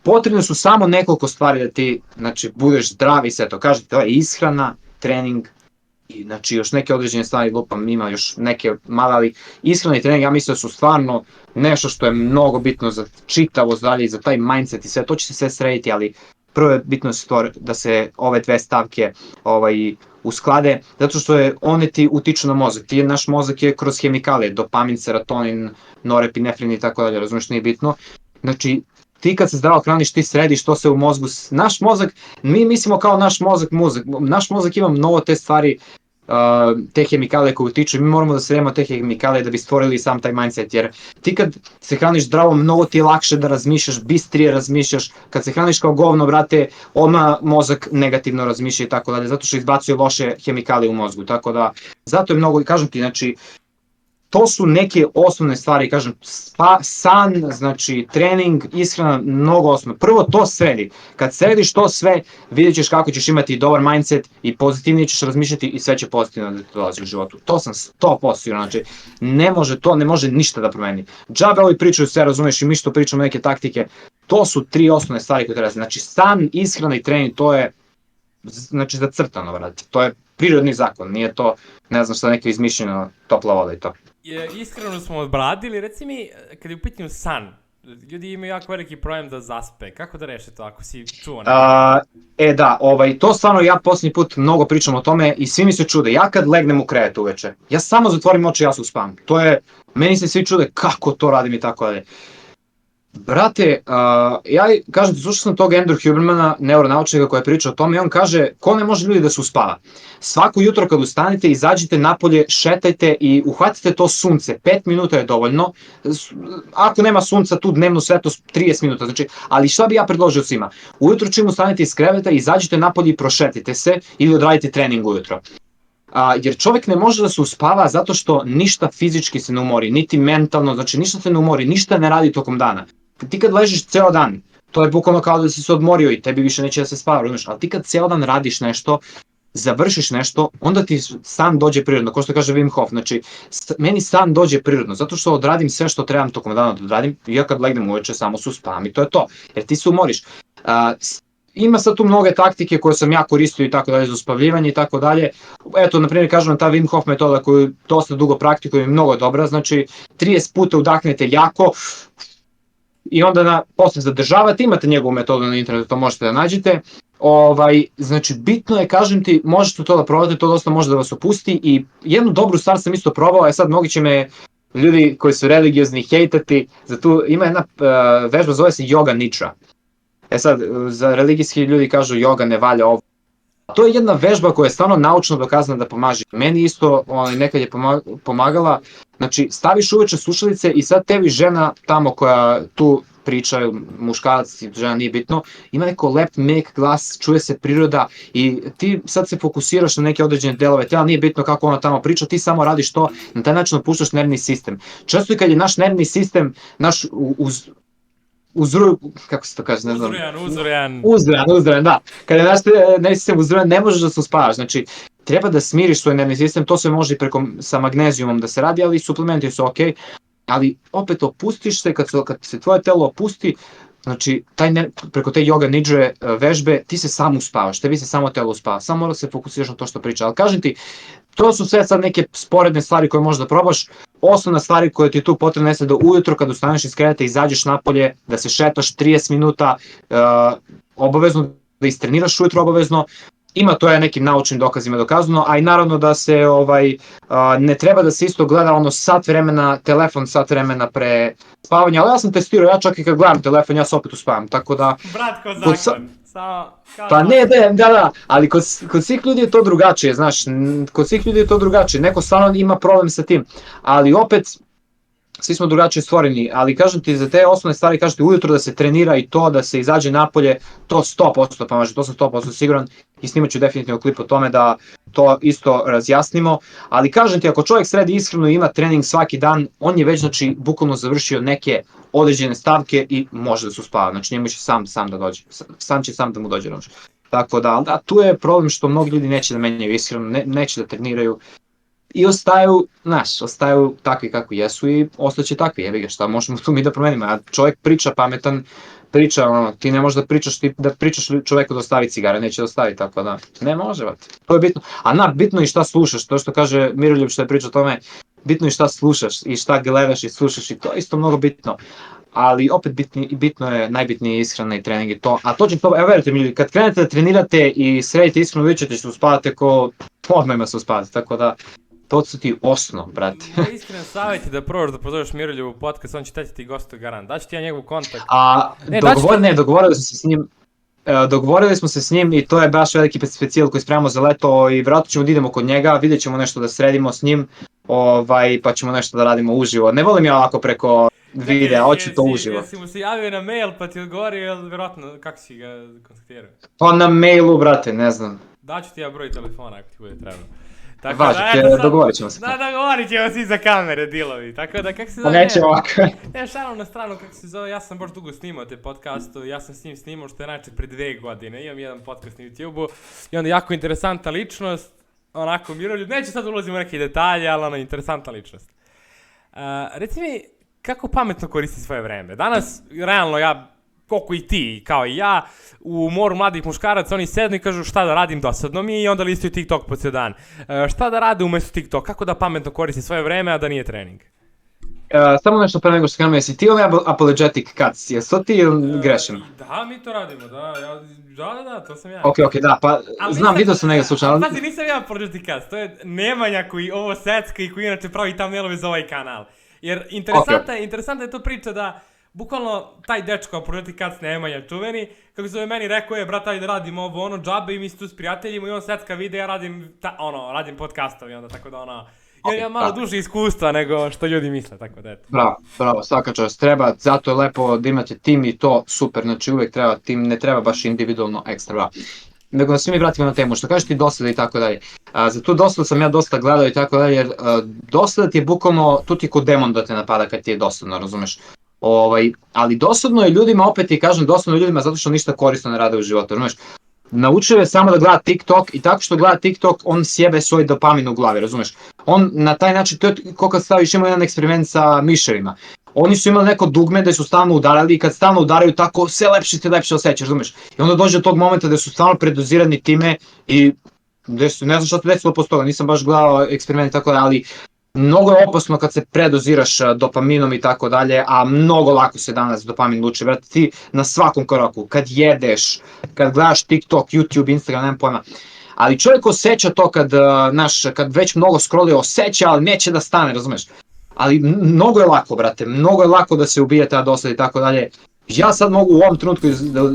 potrebne su samo nekoliko stvari da ti, znači, budeš zdrav i sve to, kažem ti, to je ishrana, trening, i, znači, još neke određene stvari, lupam, ima još neke male, ali ishrana i trening, ja mislim da su stvarno nešto što je mnogo bitno za čitavo zdravlje i za taj mindset i sve, to će se sve srediti, ali prvo je bitno da se ove dve stavke usklade, zato što one ti utiču na mozak. Naš mozak je kroz hemikalije, dopamin, serotonin, norepinefrin i tako dalje, razumiješ, nije bitno. Znači, ti kad se zdravo hraniš, ti središ to se u mozgu. Naš mozak, mi mislimo kao naš mozak ima mnogo te stvari, te hemikalije koje utiču i mi moramo da sredimo te hemikalije da bi stvorili sam taj mindset, jer ti kad se hraniš zdravo, mnogo ti je lakše da razmišljaš, bistrije razmišljaš, kad se hraniš kao govno, brate, odmah mozak negativno razmišlja i tako dalje, zato što izbacuje loše hemikalije u mozgu, tako da, zato je mnogo, kažem ti, znači, to su neke osnovne stvari, kažem, san, znači trening, ishrana, mnogo osnovno. Prvo to sredi. Kad središ to sve, vidjet ćeš kako ćeš imati dobar mindset i pozitivnije ćeš razmišljati i sve će pozitivno da ti dolazi u životu. To sam 100% siguran, znači ne može ništa da promeni. Džabe ovi pričaju sve, razumeš, i mi što pričamo neke taktike, to su 3 osnovne stvari koje treba. Znači san, ishrana i trening, to je, znači, zacrtano, brate. To je prirodni zakon, nije to, ne znam šta, neke izmišljeno topla voda i to. Iskreno smo odbradili, reci mi, kad je u pitanju san, ljudi imaju jako veliki problem da zaspe, kako da reše to ako si čuo? Da, to stvarno ja posljednji put mnogo pričam o tome i svi mi se čude, ja kad legnem u krevet uveče, ja samo zatvorim oči i ja se uspavam, meni se svi čude kako to radim i tako dalje. Brate, ja kažem ti, slušao sam tog Andrew Hubermana, neuronaučnika koji je pričao o tome i on kaže, ko ne može ljudi da se uspava? Svako jutro kad ustanete, izađite napolje, šetajte i uhvatite to sunce, 5 minuta je dovoljno, ako nema sunca tu dnevnu svetlost 30 minuta, znači, ali šta bi ja predložio svima? Ujutro čim ustanete iz kreveta, izađite napolje i prošetajte se ili odradite trening ujutro. Jer čovjek ne može da se uspava zato što ništa fizički se ne umori, niti mentalno, znači ništa se ne umori, ništa ne radi tokom dana. Ti kad ležiš ceo dan, to je bukvalno kao da si se odmorio i tebi više neće da se spava, razumiješ, ali ti kad ceo dan radiš nešto, završiš nešto, onda ti san dođe prirodno, kao što kaže Wim Hof, znači meni san dođe prirodno, zato što odradim sve što trebam tokom dana da odradim i ja kad legnem uveče samo se uspavam i to je to, jer ti se umoriš. Ima sad tu mnoge taktike koje sam ja koristio i tako dalje za uspavljivanje i tako dalje. Eto, na primjer, kažem, ta Wim Hof metoda koju dosta dugo praktikujem je mnogo dobra, znači 30 puta udahnete jako i onda posle zadržavate, imate njegovu metodu na internetu, to možete da nađete. Znači, bitno je, kažem ti, možete to da probate, to dosta može da vas opusti i jednu dobru stvar sam isto probao, sad mnogi će me ljudi koji su religiozni hejtati, zato ima jedna vežba, zove se Yoga Nidra. Sad, za religijski ljudi kažu yoga ne valja ovo. To je jedna vežba koja je stvarno naučno dokazana da pomaže. Meni isto nekad je pomagala. Znači, staviš uveče slušalice i sad tebi žena tamo koja tu priča, muškarac, žena, nije bitno, ima neko lep, mek glas, čuje se priroda i ti sad se fokusiraš na neke određene delove tela, nije bitno kako ona tamo priča, ti samo radiš to, na taj način opuštaš nervni sistem. Često i kad je naš nervni sistem, naš kako se to kaže, ne znam. Uzrojan, da. Kada je naš nervni sistem uzrojan, ne možeš da se uspavaš, znači treba da smiriš svoj nervni sistem, to se može i sa magnezijumom da se radi, ali suplementi su okej, ali opet opustiš se, kad se tvoje telo opusti, znači preko te yoga nidre vežbe, ti se sam uspavaš, tebi se samo telo uspava, samo mora se fokusiraš na to što priča, ali kažem ti, to su sve sad neke sporedne stvari koje možeš da probaš. Osnovna stvari koja ti je tu potrebna jeste da ujutro kad ustaneš iz kreveta izađeš napolje, da se šetaš 30 minuta, obavezno da istreniraš ujutro obavezno. Ima to je nekim naučnim dokazima dokazano, a i naravno da se ne treba da se isto gleda sat vremena, telefon sat vremena pre spavanja, ali ja sam testirao, ja čak i kad gledam telefon, ja se opet uspavam, tako da... Brat ko zakon, Pa ne, da, ali kod svih ljudi je to drugačije, znaš, neko stvarno ima problem sa tim, ali opet, svi smo drugačije stvoreni, ali kažem ti za te osnovne stvari, kažem ti ujutro da se trenira i to, da se izađe napolje, to 100% pomaže, to sam 100% siguran i snimat ću definitivno klip o tome da to isto razjasnimo, ali kažem ti ako čovjek sredi ishranu i ima trening svaki dan, on je već znači bukvalno završio neke određene stavke i može da se uspava, znači njemu će sam da dođe, sam da mu dođe noć. Tako da, tu je problem što mnogi ljudi neće da menjaju ishranu, neće da treniraju, i ostaju takvi kakvi jesu i ostaće takvi, jebi ga, šta možemo tu mi da promenimo, a čovjek priča pametan, ti ne možeš da pričaš čovjeku da ostavi cigare, neće da ostavi, tako da, ne može, to je bitno, a bitno je šta slušaš, to što kaže Miroljub što je pričao o tome, bitno je šta slušaš i šta gledaš i slušaš i to je isto mnogo bitno. ali opet najbitnije je ishrana i trening i to, a to će to, evo verujte mi, kad krenete da trenirate i sredite ishranu, vi ćete se uspavate odmah ima se uspavate, tako da, to su ti osnov, brate. Moj iskren savjet je da probaš da pozoveš Mirolju u podcast, on će ti gostuje garant. Daću ti ja njegov kontakt. Dogovorili smo se s njim i to je baš veliki specijal koji spremamo za leto i vjerojatno ćemo da idemo kod njega, vidjet ćemo nešto da sredimo s njim, pa ćemo nešto da radimo uživo. Ne volim ja ovako preko videa, hoću to uživo. Jesi mu se javio na mail pa ti odgovorio, ili vjerojatno kako si ga kontaktirao? Pa na mailu, brate, ne znam. Daću ti ja broj telefona ako ti bude trebno. Dogovorit ćemo se. Da, dogovorit ćemo se iza kamere, dilovi, tako da kako se zove... Neće ovako. Ne, šarom na stranu, kako se zove, ja sam baš dugo snimao te podcastu, ja sam s njim snimao što je znači pre 2 godine, imam jedan podcast na YouTube-u i onda jako interesantna ličnost, onako Miroljub, neću sad ulaziti u neke detalje, ali ono, interesantna ličnost. Reci mi, kako pametno koristi svoje vreme? Danas, realno, koliko i ti, kao i ja, u moru mladih muškaraca, oni sednu i kažu šta da radim, dosadno mi, i onda listaju TikTok po cijel dan. Šta da rade umjesto TikTok, kako da pametno koristi svoje vreme, a da nije trening? Samo nešto pre nego što krenemo, jesi ti apologetic cuts, jesu to ti grešim? Da, mi to radimo, da, to sam ja. Ok, da, pa znam, vidio sam njega slučajno. Pazi, nisam ja apologetic cuts, to je Nemanja koji ovo secka i koji inače pravi thumbnailove za ovaj kanal. Jer interesantna je to priča da bukvalno taj dečko, apologetic cuts Nemanja čuveni, kako se zove meni rekao brat, ajde radimo ovo, ono, džabe i mi se tu s prijateljima i on secka vide, ja radim podcastove, onda tako da jer imam malo duže iskustva nego što ljudi misle, tako da eto. Bravo, svaka čast treba, zato je lepo da imate tim i to super, znači uvek treba tim, ne treba baš individualno ekstra, bravo. Nego da svi mi vratimo na temu, što kažeš ti dosada i tako dalje. Za tu dosadu sam ja dosta gledao i tako dalje, jer dosada ti je bukvalno, tu ti je ko demon da te napada kad ti je dosadno, razumeš? Ali dosadno je ljudima, opet ti kažem, dosadno je ljudima zato što ništa korisno ne rade u životu, razumeš? Naučio je samo da gleda TikTok i tako što gleda TikTok, on sjebe svoj dopamin u glavi, razumeš? On na taj način, to je kao kad staviš, imao jedan eksperiment sa miševima. Oni su imali neko dugme gde su stalno udarali i kad stalno udaraju tako, sve lepše te lepše osjećaš, razumeš? I onda dođe do tog momenta gde su stalno predozirani time i ne znam što se desilo posle toga, nisam baš gledao eksperiment i tako dalje, ali mnogo je opasno kad se predoziraš dopaminom i tako dalje, a mnogo lako se danas dopamin luči, brate, ti na svakom koraku, kad jedeš, kad gledaš TikTok, YouTube, Instagram, nemam pojma, ali čovjek osjeća to kad već mnogo scrolluje, osjeća, ali neće da stane, razumeš? Ali mnogo je lako, brate, mnogo je lako da se ubije ta dosada i tako dalje. Ja sad mogu u ovom trenutku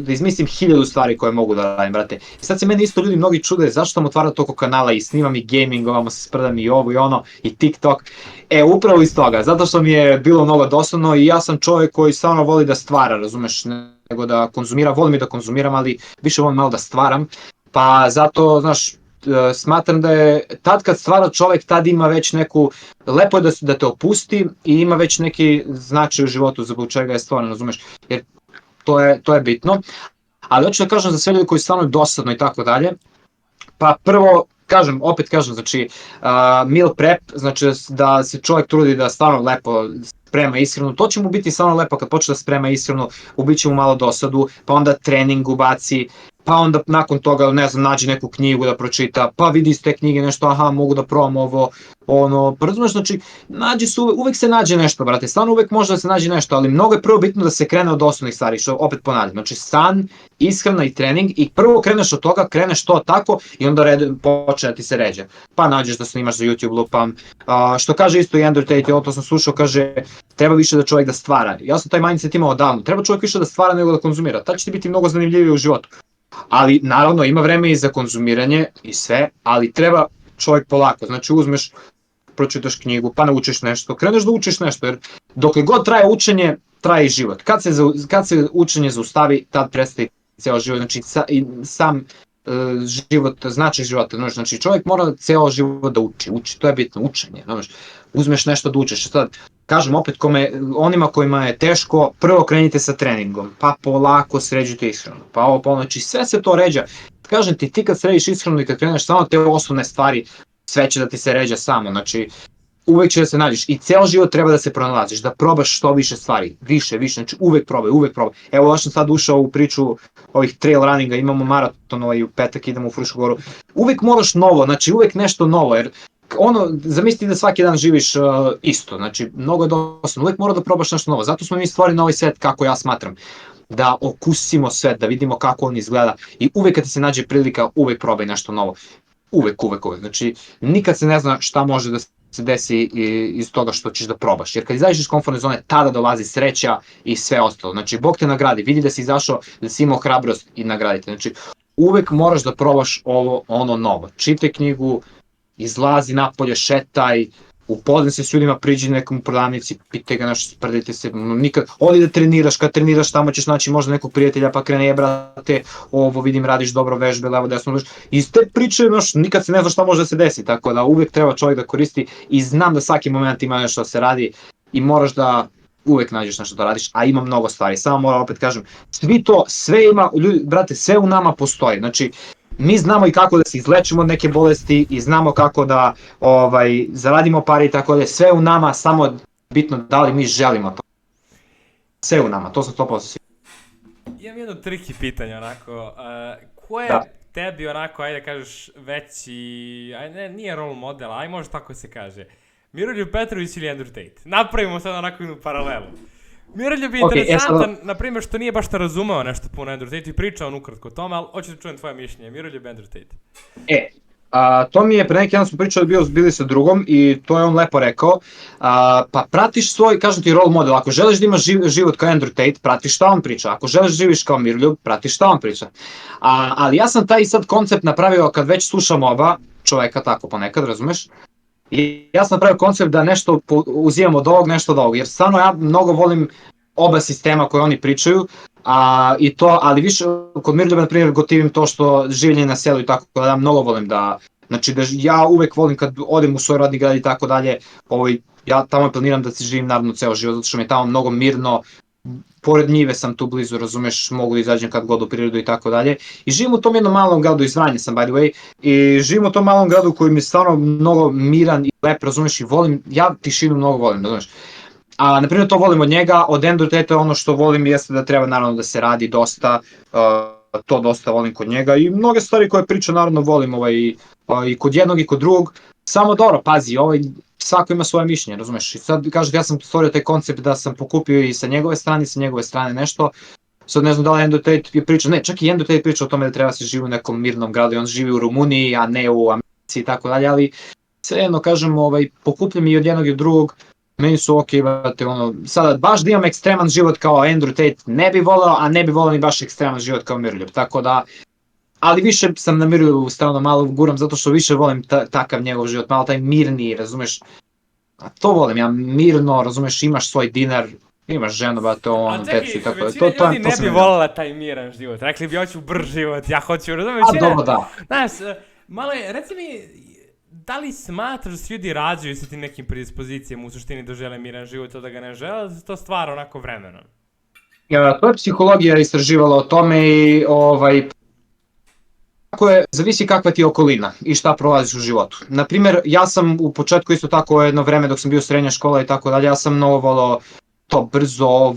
da izmislim 1000 stvari koje mogu da radim, brate. I sad se meni isto ljudi mnogi čude zašto sam otvarao toliko kanala i snimam i gaming, ovamo se sprdam i ovo i ono, i TikTok. Upravo iz toga, zato što mi je bilo mnogo dosadno i ja sam čovjek koji stvarno voli da stvara, razumeš, nego da konzumira, volim i da konzumiram, ali više volim malo da stvaram. Pa zato, znaš, smatram da je tad kad stvara čovjek, tad ima već neku, lepo je da te opusti i ima već neki značaj u životu zbog čega je stvarno, razumeš, jer to je bitno. Ali hoću da kažem za sve ljudi koji stvarno je dosadno i tako dalje, pa prvo, opet kažem, znači meal prep, znači da se čovjek trudi da stvarno lepo sprema ishranu, to će mu biti stvarno lepo kad počne da sprema ishranu, ubit će mu malo dosadu, pa onda trening ubaci, pa onda nakon toga, ne znam, nađi neku knjigu da pročita, pa vidi iz te knjige nešto, aha, mogu da probam ovo, ono, razumeš, znači, uvek se nađe nešto, brate, stvarno uvek može da se nađe nešto, ali mnogo je prvo bitno da se krene od osnovnih stvari, što opet ponavljam, znači san, ishrana i trening i prvo kreneš od toga, kreneš to tako i onda počne da ti se ređe, pa nađeš da snimaš za YouTube lupam, što kaže isto i Andrew Tate, ovo to sam slušao, kaže, treba više da čovjek da stvara, ja sam taj mindset imao odavno, treba čovjek više da stvara nego da konzumira, tad će ti biti mnogo zanimljivije u životu. Ali naravno ima vreme i za konzumiranje i sve, ali treba čovjek polako, znači uzmeš, pročitaš knjigu, pa naučiš nešto, kreneš da učiš nešto, jer dokle god traje učenje, traje i život. Kad se učenje zaustavi, tad prestaje ceo život, znači sam život, značaj života, znači čovjek mora ceo život da uči, to je bitno, učenje, uzmeš nešto da učiš, sad kažem opet, onima kojima je teško, prvo krenite sa treningom, pa polako sređujte ishranu, pa ovo znači sve se to ređa, kažem ti kad središ ishranu i kad kreneš samo te osnovne stvari, sve će da ti se ređa samo, znači uvek će da se nađeš i ceo život treba da se pronalaziš, da probaš što više stvari, više, znači uvek probaj. Evo ja sam sad ušao u priču ovih trail runninga, imamo maraton u petak, idemo u Frušku goru, uvek moraš novo, znači uvek nešto novo, jer ono, zamisli da svaki dan živiš isto, znači mnogo je dosadno, uvek mora da probaš nešto novo, zato smo mi stvorili novi svet kako ja smatram, da okusimo svet, da vidimo kako on izgleda i uvek kad ti se nađe prilika, uvek probaj nešto novo, uvek, znači nikad se ne zna šta može da se desi iz toga što ćeš da probaš, jer kad izađeš iz komfortne zone, tada dolazi sreća i sve ostalo, znači Bog te nagradi, vidi da si izašao, da si imao hrabrost i nagradite, znači uvek moraš da probaš ono novo, čitaj knjigu, izlazi napolje, šetaj, upoznaj se s ljudima, priđi nekom prodavnici, pitaj ga nešto, sprdajte se, nikad, odi da treniraš, kad treniraš tamo ćeš naći možda nekog prijatelja, pa krene, brate, ovo vidim radiš dobro vežbe, levo, desno, iz te priče, nikad se ne zna šta može da se desi, tako da uvek treba čovjek da koristi i znam da svaki moment ima nešto da se radi i moraš da uvek nađeš nešto da radiš, a ima mnogo stvari, samo moram opet kažem, sve ima, ljudi, brate, sve u nama postoji, znači, mi znamo i kako da se izlečimo od neke bolesti i znamo kako da zaradimo pare i tako da sve u nama, samo bitno da li mi želimo to. Sve u nama, to sam 100% siguran. Imam jedno triki pitanje onako, ko je tebi onako, ajde kažeš, veći, nije role model, aj može tako se kaže, Miroljub Petrović ili Andrew Tate? Napravimo sad onako jednu paralelu. Miroljub je interesantan, na primjer, što nije baš razumeo nešto puno Andrew Tate i pričao on ukratko o tome, ali hoću da čujem tvoje mišljenje, Miroljub i Andrew Tate. To mi je pre neki dan smo pričali, bili sa drugom i to je on lepo rekao, pa pratiš svoj, kažem ti, role model, ako želiš da imaš život kao Andrew Tate, pratiš šta on priča, ako želiš da živiš kao Miroljub, pratiš šta on priča. Ali ja sam taj sad koncept napravio kad već slušam oba čoveka tako ponekad, razumeš? I ja sam napravio koncept da nešto uzimam od ovog, nešto od ovog, jer stvarno ja mnogo volim oba sistema koje oni pričaju, ali više kod Miroljuba, na primjer, gotivim to što življenje na selu i tako da ja mnogo volim da, znači da ja uvek volim kad odem u svoj rodni grad i tako dalje, ja tamo planiram da se živim naravno ceo život, zato što mi je tamo mnogo mirno, pored njive sam tu blizu, razumeš, mogu da izađem kad god u prirodu i tako dalje. I živim u tom jednom malom gradu, iz Vranja sam, by the way, i živim u tom malom gradu koji mi je stvarno mnogo miran i lep, razumeš, i volim, ja tišinu mnogo volim, razumeš. Na primjer, to volim od njega, od Andrew Tate ono što volim jeste da treba naravno da se radi dosta, to dosta volim kod njega i mnoge stvari koje priča naravno volim i kod jednog i kod drugog, samo dobro, pazi, svako ima svoje mišljenje, razumeš, i sad kažem, ja sam stvorio taj koncept da sam pokupio i sa njegove strane nešto, sad ne znam da li Andrew Tate je pričao, ne, čak i Andrew Tate pričao o tome da treba se živi u nekom mirnom gradu i on živi u Rumuniji, a ne u Americi i tako dalje, ali svejedno kažem, pokupljam i od jednog i od drugog, meni su okej, sada baš da imam ekstreman život kao Andrew Tate ne bi voleo, a ne bi voleo ni baš ekstreman život kao Miroljub, tako da, ali više sam na Miroljubu strano malo guram, zato što više volim takav njegov život, malo taj mirniji, razumeš, a to volim, ja mirno, razumeš, imaš svoj dinar, imaš ženu, decu i tako da. A čekaj, većina ljudi ne bi voljela taj miran život, rekli bi hoću brž život, ja hoću, razumeš, dobro, da. Znaš, malo je, reci mi, da li smatraš da se ljudi rađaju sa tim nekim predispozicijama u suštini da žele miran život, a da ga ne žele, da se to stvara onako vremenom? To je psihologija istraživala o tome i zavisi kakva ti je okolina i šta prolaziš u životu. Naprimjer, ja sam u početku isto tako jedno vreme dok sam bio srednja škola i tako dalje, ja sam mnogo volao to brzo,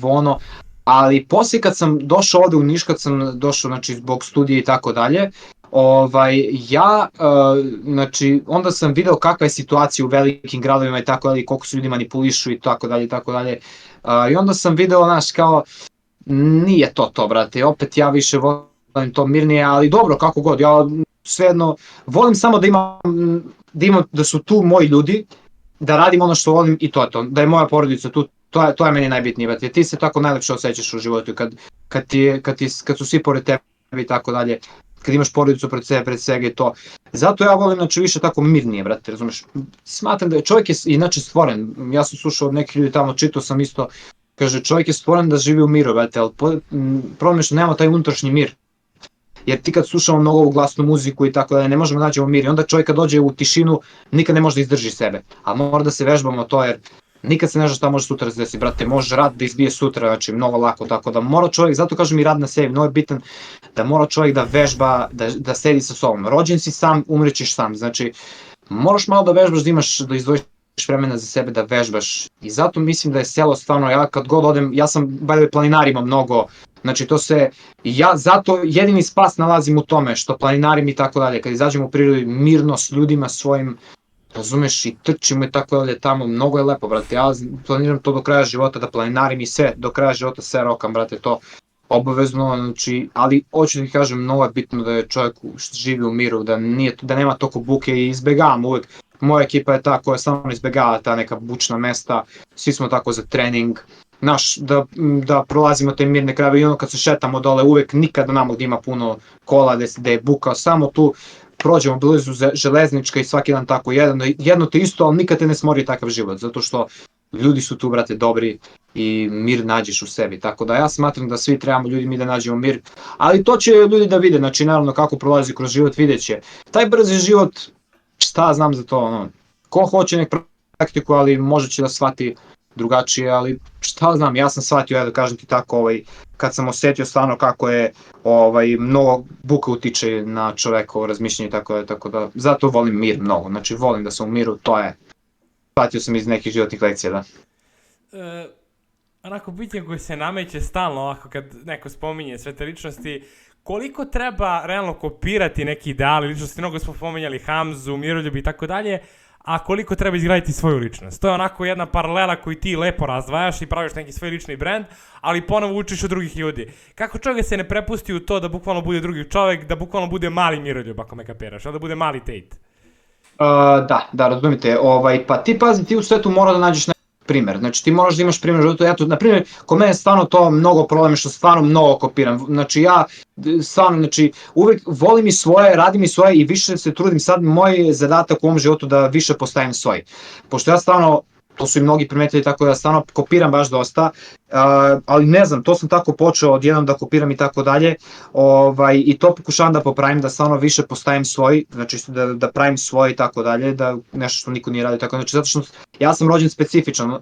ali poslije kad sam došao ovde u Niš, kad sam došao, znači, zbog studija i tako dalje, onda sam video kakva je situacija u velikim gradovima i tako dalje, koliko su ljudi manipulišu i tako dalje, i onda sam video, znaš, kao, nije to, brate, opet ja više volim to mirnije, ali dobro, kako god, ja svejedno, volim samo da su tu moji ljudi, da radim ono što volim i to je to, da je moja porodica tu, to je meni najbitnije, brate, ti se tako najlepše osjećaš u životu, kad su svi pored tebe i tako dalje, kad imaš porodicu pred sebe, pred svega i to. Zato ja volim, znači, više tako mirnije, brate, razumeš. Smatram da čovjek je inače stvoren, ja sam slušao od nekih ljudi tamo, čitao sam isto, kaže, čovjek je stvoren da živi u miru, brate, ali problem je što nemamo taj unutrašnji mir. Jer ti kad slušamo mnogo ovu glasnu muziku i tako da ne možemo nađemo mir i onda čovjek kad dođe u tišinu nikad ne može da izdrži sebe. A mora da se vežbamo to jer nikad se ne zna šta može sutra se desi, brate, može rad da izbije sutra, znači mnogo lako, tako da mora čovjek, zato kažem i rad na sebi, mnogo je bitan da mora čovjek da vežba, da sedi sa sobom. Rođen si sam, umrećeš sam, znači moraš malo da vežbaš, da izdvojiš vremena za sebe da vežbaš i zato mislim da je selo stvarno, ja kad god odem, ja sam by planinarima mnogo, znači ja zato jedini spas nalazim u tome što planinarim i tako dalje, kad izađem u prirodi mirno s ljudima svojim, razumeš, i trčimo i tako dalje tamo, mnogo je lepo, brate, ja planiram to do kraja života, da planinarim i sve, do kraja života sve rokam, brate, to obavezno, znači, ali hoću da ti kažem, mnogo je bitno da je čovjek živi u miru, da nema toliko buke i izbegavam uvek. Moja ekipa je ta koja samo izbegava ta neka bučna mesta, svi smo tako za trening, da prolazimo te mirne krajeve i ono kad se šetamo dole uvek nikada namo gdje ima puno kola, gdje je buka, samo tu prođemo blizu železnička i svaki dan tako jedno te isto, ali nikad te ne smori takav život, zato što ljudi su tu, brate, dobri i mir nađeš u sebi, tako da ja smatram da svi trebamo ljudi mi da nađemo mir, ali to će ljudi da vide, znači naravno kako prolazi kroz život vidjet će. Taj brzi život, šta znam za to, ono, ko hoće nek praktiku, ali možda će da shvati drugačije, ali šta znam, ja sam shvatio, da kažem ti tako, kad sam osjetio stvarno kako je mnogo buka utiče na čovekovo razmišljanje, tako da, zato volim mir mnogo, znači volim da sam u miru, to je, shvatio sam iz nekih životnih lekcija, da. Onako pitanje koje se nameće stalno ovako kad neko spominje sve te ličnosti, koliko treba realno kopirati neki ideali ličnosti, mnogo smo spominjali Hamzu, Miroljubi i tako dalje, a koliko treba izgraditi svoju ličnost. To je onako jedna paralela koju ti lepo razdvajaš i praviš neki svoj lični brand, ali ponovo učiš od drugih ljudi. Kako čovjek se ne prepusti u to da bukvalno bude drugi čovjek, da bukvalno bude mali Miroljub, ako me kapiraš, da bude mali Tate? Da, razumite, pa ti pazi, ti u svetu mora da nađeš neki primjer, znači ti moraš da imaš primjer životu, ja tu, na primjer, kod mene stvarno to mnogo problem, što stvarno mnogo kopiram, znači ja stvarno, znači uvek volim i svoje, radim i svoje i više se trudim, sad moj zadatak u ovom životu da više postavim svoj, pošto ja stvarno, to su i mnogi primetili, tako da stvarno kopiram baš dosta, ali ne znam, to sam tako počeo odjednom da kopiram i tako dalje, i to pokušavam da popravim, da stvarno više postavim svoj, znači da pravim svoj i tako dalje, da nešto što niko nije radio tako, znači zato što ja sam rođen specifičan,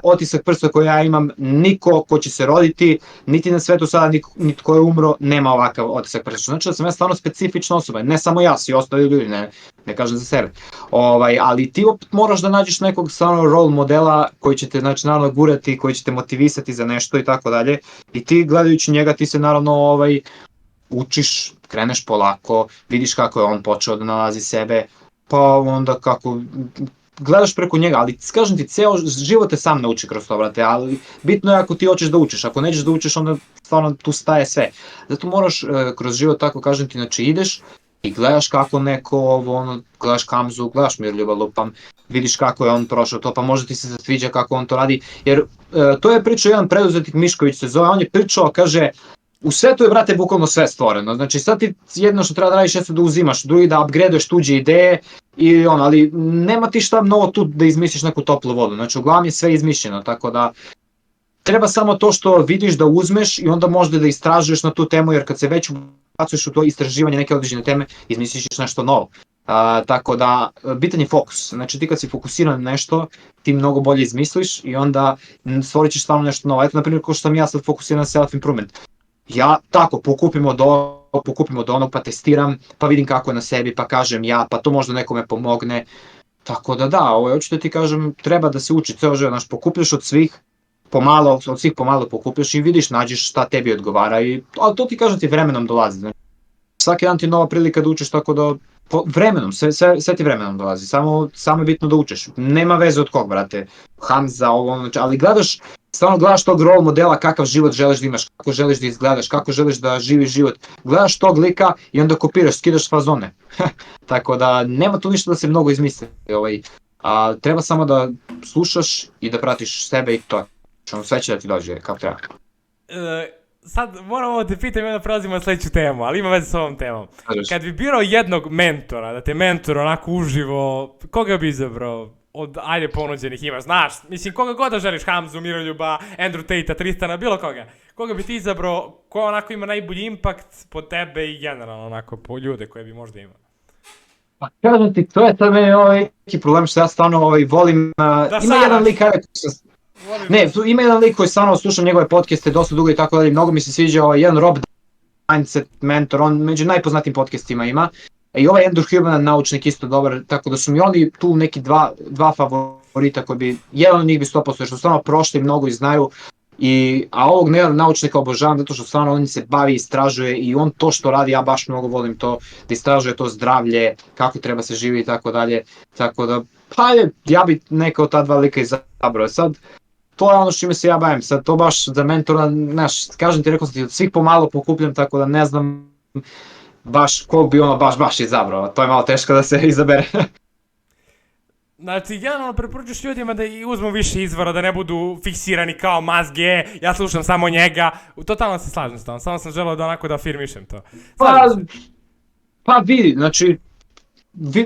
otisak prsta koji ja imam, niko ko će se roditi, niti na svetu sada, niti ko je umro, nema ovakav otisak prsta, znači da sam ja stvarno specifična osoba, ne samo ja, svi ostali ljudi, ne kažem za sebe, ali ti opet moraš da nađeš nekog stvarno role modela koji će te, znači, naravno gurati, koji će te motivisati za nešto i tako dalje, i ti gledajući njega ti se naravno učiš, kreneš polako, vidiš kako je on počeo da nalazi sebe, pa onda kako gledaš preko njega, ali kažem ti, ceo život te sam nauči kroz to, brate, ali bitno je ako ti hoćeš da učiš, ako nećeš da učiš, onda stvarno tu staje sve, zato moraš kroz život, tako kažem ti, znači ideš i gledaš kako neko, gledaš Hamzu, gledaš Miroljuba, lupam, vidiš kako je on prošao to, pa možda ti se sviđa kako on to radi, jer to je pričao jedan preduzetnik, Mišković se zove, on je pričao, kaže, u svetu je, brate, bukvalno sve stvoreno, znači sad ti jedno što treba da radiš jeste da uzimaš, drugi da upgradeuješ tuđe ideje, ali nema ti šta mnogo tu da izmisliš neku toplu vodu, znači uglavnom je sve izmišljeno, tako da treba samo to što vidiš da uzmeš i onda možda da istražuješ na tu temu, jer kad se već ubacuješ u to istraživanje neke određene teme, izmisliš nešto novo. Tako da, bitan je fokus, znači ti kad si fokusiran na nešto, ti mnogo bolje izmisliš i onda stvorit ćeš stvarno nešto novo. Eto, na primjer, kao što sam ja sad fokusiran na self-improvement. Ja tako pokupim od onog, pa testiram, pa vidim kako je na sebi, pa kažem ja, pa to možda nekome pomogne. Tako da hoću da ti kažem, treba da se uči ceo život, pokupljaš od svih pomalo pokupljaš i vidiš, nađeš šta tebi odgovara, ali to ti kažem ti vremenom dolazi. Znači, svaki dan ti je nova prilika da učiš, tako da vremenom, sve ti vremenom dolazi, samo je bitno da učiš, nema veze od kog, brate, Hamza, ali stvarno gledaš tog role modela, kakav život želiš da imaš, kako želiš da izgledaš, kako želiš da živiš život, gledaš tog lika i onda kopiraš, skidaš fazone, tako da nema tu ništa da se mnogo izmisli, treba samo da slušaš i da pratiš sebe i to, sve će da ti dođe kako treba. Sad moram ovo te pitam i onda prelazimo na sledeću temu, ali ima veze s ovom temom. Kad bi birao jednog mentora, da te mentor onako uživo, koga bi izabrao od ponuđenih ima, znaš, mislim koga god da želiš, Hamzu, Miroljuba, Andrew Tate-a, Tristana, bilo koga bi ti izabrao, ko onako ima najbolji impakt po tebe i generalno onako po ljude koje bi možda imao? Pa kažem ti, to je sad meni neki problem što ja stvarno volim, ima jedan lik, ima jedan lik koji stvarno slušam njegove podcaste dosta dugo i tako dalje, mnogo mi se sviđa jedan Rob Mindset mentor, on među najpoznatijim podcastima ima, i ovaj Andrew Huberman, naučnik, isto dobar, tako da su mi oni tu neki dva favorita koji bi, jedan od njih bi 100%, što stvarno prošli mnogo i znaju, A ovog naučnika obožavam zato što stvarno on se bavi, istražuje i on to što radi, ja baš mnogo volim to, da istražuje to zdravlje, kako treba se živi i tako dalje, tako da, ja bi neka od ta dva lika izabrao. Sad, to je ono što čime se ja bavim, sad to baš za mentora, znaš, kažem ti, rekao sam ti, od svih pomalo pokupljam, tako da ne znam baš kog bi ono baš izabrao, to je malo teško da se izabere. Znači, generalno preporučuš ljudima da i uzmu više izvora, da ne budu fiksirani kao mazge, ja slušam samo njega, totalno se slažem s tom, samo sam želeo da onako da afirmišem to. Pa vidi, znači,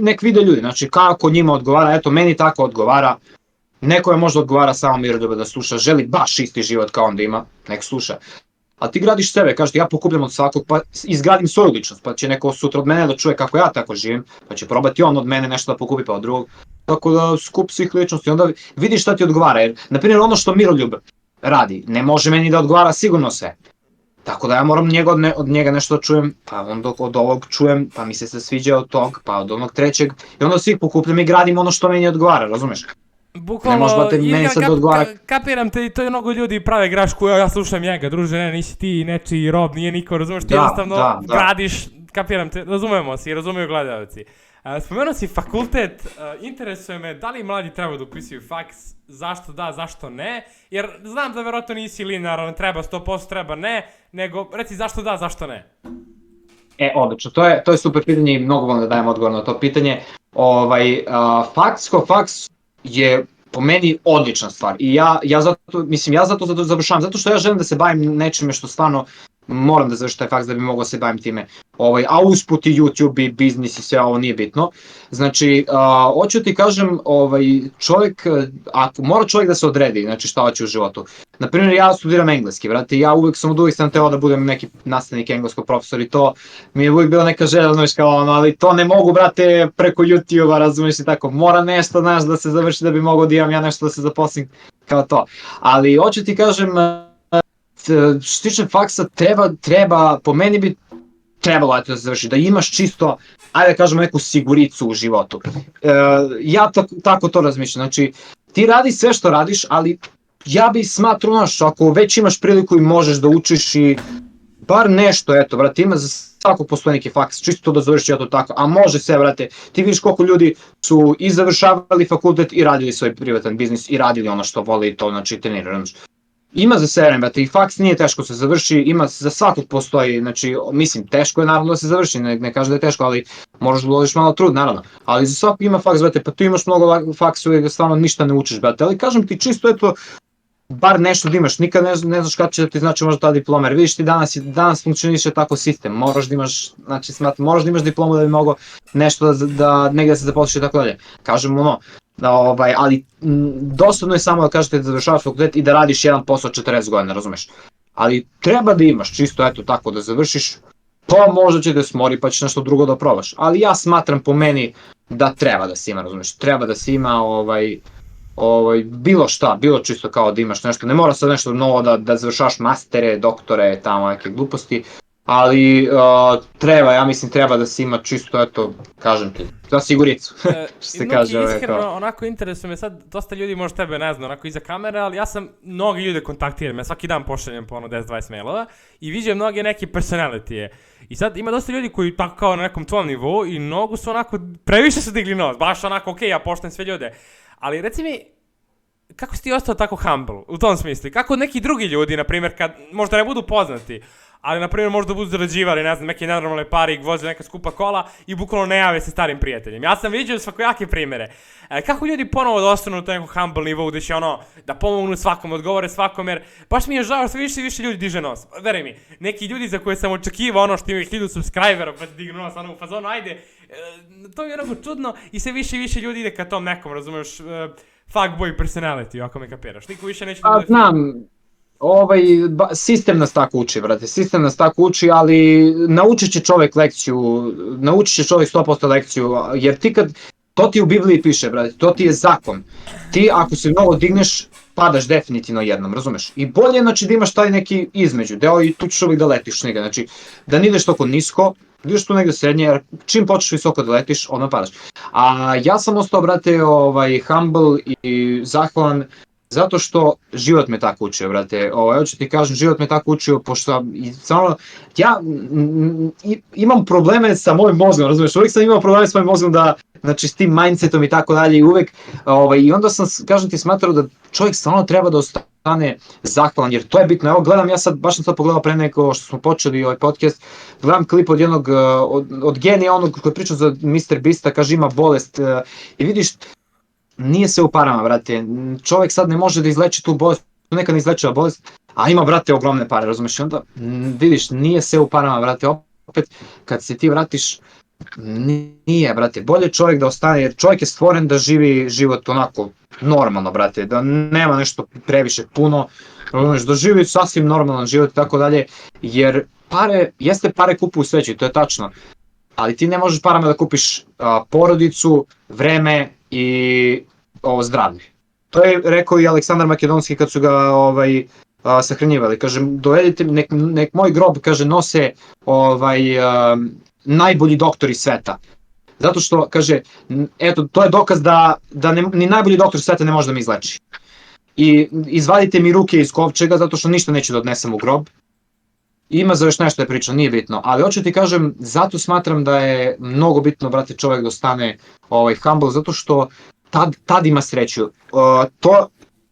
nek vide ljudi, znači kako njima odgovara, eto meni tako odgovara, nekome možda odgovara samo Miroljube da sluša, želi baš isti život kao on da ima, nek sluša. A ti gradiš sebe, kažeš ja pokupljam od svakog, pa izgradim svoju ličnost, pa će neko sutra od mene da čuje kako ja tako živim, pa će probati on od mene nešto da pokupi pa od drugog. Tako da skup svih ličnosti, onda vidiš šta ti odgovara, jer na primjer ono što Miroljub radi, ne može meni da odgovara sigurno sve. Tako da ja moram od njega nešto da čujem, pa onda od ovog čujem, pa mi se sviđa od tog, pa od onog trećeg, i onda svih pokupljam i gradim ono što meni odgovara, razumeš? Bukvalno, kapiram te i to je mnogo ljudi prave grašku, ja slušam njega, druže, ne, nisi ti nečiji rob, nije niko, razumeš, ti jednostavno gradiš, kapiram te, razumemo se i razumeju gledalci. Spomenuo si fakultet, interesuje me da li mladi treba da upisuju faks, zašto da, zašto ne, jer znam da verovatno nisi linearan, treba 100%, treba ne, nego reci zašto da, zašto ne. Odlično, to je super pitanje i mnogo volim da dajem odgovor na to pitanje. Faks je po meni odlična stvar i ja zato završavam, zato što ja želim da se bavim nečime što stvarno moram da završim taj faks da bi mogao se bavim time, a usput i YouTube i biznis i sve ovo nije bitno. Znači, hoću ti kažem, mora čovjek da se odredi, znači šta hoće u životu. Naprimjer, ja studiram engleski, brate, ja uvijek sam teo da budem neki nastavnik engleskog profesor i to mi je uvijek bila neka želja, znaš kao ono, ali to ne mogu, brate, preko YouTube-a, razumiješ i tako, mora nešto, znaš, da se završi da bi mogao da imam ja nešto da se zaposlim kao to. Ali hoću ti kažem, što se tiče faksa, treba, po meni bi trebalo da se završi, da imaš čisto, ajde da kažemo, neku siguricu u životu. Ja tako to razmišljam, znači ti radi sve što radiš, ali ja bi smatrao, znaš, ako već imaš priliku i možeš da učiš i bar nešto, eto, brate, ima za svakog postoji neki faks, čisto da završi to tako, a može sve, brate, ti vidiš koliko ljudi su i završavali fakultet i radili svoj privatan biznis i radili ono što vole i to, znači treniraju. Ima za sve vreme, i faks nije teško se završi, ima za svakog postoji, znači, mislim, teško je naravno da se završi, ne kažem da je teško, ali moraš da uložiš malo trud, naravno, ali za svakog ima faks, brate, pa tu imaš mnogo faksu i stvarno ništa ne učiš, brate, ali kažem ti čisto, eto, bar nešto da imaš, nikad ne znaš kada će da ti znači možda ta diploma, jer vidiš ti danas funkcioniše tako sistem, moraš da imaš, znači, moraš da imaš diplomu da bi mogao nešto da negdje se zaposliš i tako dalje, kažem ono, ali dosadno je samo da kažete da završavaš fakultet i da radiš jedan posao 40 godina, razumeš? Ali treba da imaš čisto eto tako da završiš, pa možda će da smori pa ćeš nešto drugo da probaš. Ali ja smatram po meni da treba da se ima, razumeš? Treba da se ima bilo šta, bilo čisto kao da imaš nešto. Ne mora sad nešto novo da završavaš mastere, doktore, tamo neke gluposti. Ali ja mislim treba da se ima čisto, eto, kažem ti, za siguricu, što se kaže. Nuki, iskreno, onako interesuje me sad, dosta ljudi možda tebe ne zna, onako iza kamere, ali ja sam mnogi ljude kontaktiram, ja svaki dan pošaljem po 10-20 mailova i viđem mnoge neke personalitije. I sad ima dosta ljudi koji tako kao na nekom tvom nivou i mnogo su onako, previše su digli nos, baš onako okej, ja poštujem sve ljude, ali reci mi, kako si ti ostao tako humble, u tom smislu, kako neki drugi ljudi, na primjer, kad možda ne budu poznati, ali na primjer možda budu zarađivali, ne znam, neke nenormalne pare i voze neka skupa kola i bukvalno ne jave se starim prijateljima. Ja sam vidio svakojake primere. Kako ljudi ponovo da ostanu na tom nekom humble nivou gdje će ono, da pomognu svakom, odgovore svakom, jer baš mi je žao što više i više ljudi diže nos. Veruj mi, neki ljudi za koje sam očekivao ono što imaju 1000 subscribera pa ti dignu nos ono u fazonu, ajde, to mi je onako čudno i sve više i više ljudi ide ka tom nekom, razumeš, fuckboy personality, ako me kapiraš. Niko više neće da... Znam. Sistem nas tako uči, brate, sistem nas tako uči, ali naučit će čovjek lekciju, naučit će čovjek 100% lekciju, jer ti kad, to ti u Bibliji piše, brate, to ti je zakon, ti ako se mnogo digneš, padaš definitivno jednom, razumeš, i bolje znači da imaš taj neki između, deo i tu ćeš uvijek da letiš negdje, znači da ne ideš toliko nisko, da ideš tu negdje srednje, jer čim počneš visoko da letiš, odmah padaš. A ja sam ostao, brate, humble i zahvalan Zato što život me tako učio, brate. Hoću ti kažem, život me tako učio, pošto samo, ja imam probleme sa mojim mozgom, razumiješ, uvijek sam imao probleme sa mojim mozgom da, znači s tim mindsetom i tako dalje i uvek, i onda sam, kažem ti, smatrao da čovjek stvarno treba da ostane zahvalan, jer to je bitno. Evo gledam, ja sad, baš sam sad pogledao pre nego što smo počeli ovaj podcast, gledam klip od jednog, od genija onog koji priča za Mr. Beasta, kaže ima bolest, i vidiš, nije sve u parama, brate. Čovjek sad ne može da izleči tu bolest, neka ne izlečiva bolest, a ima, brate, ogromne pare, razumeš? I onda vidiš, nije sve u parama, brate. Opet, kad se ti vratiš, nije, brate. Bolje čovjek da ostane, jer čovjek je stvoren da živi život onako normalno, brate. Da nema nešto previše puno, razumeš? Da živi sasvim normalan život i tako dalje, jer pare kupuju sreću, to je tačno. Ali ti ne možeš parama da kupiš porodicu, vreme i zdravlje. To je rekao i Aleksandar Makedonski kad su ga sahranjivali. Kaže, dovedite, nek moj grob, kaže, nose najbolji doktori sveta. Zato što, kaže, eto, to je dokaz da ni najbolji doktor sveta ne može da me izleči. I izvadite mi ruke iz kovčega zato što ništa neću da odnesem u grob. Ima za još nešto je priča, nije bitno, ali hoću ti kažem, zato smatram da je mnogo bitno, brate, čovjek da ostane humble, zato što tad ima sreću.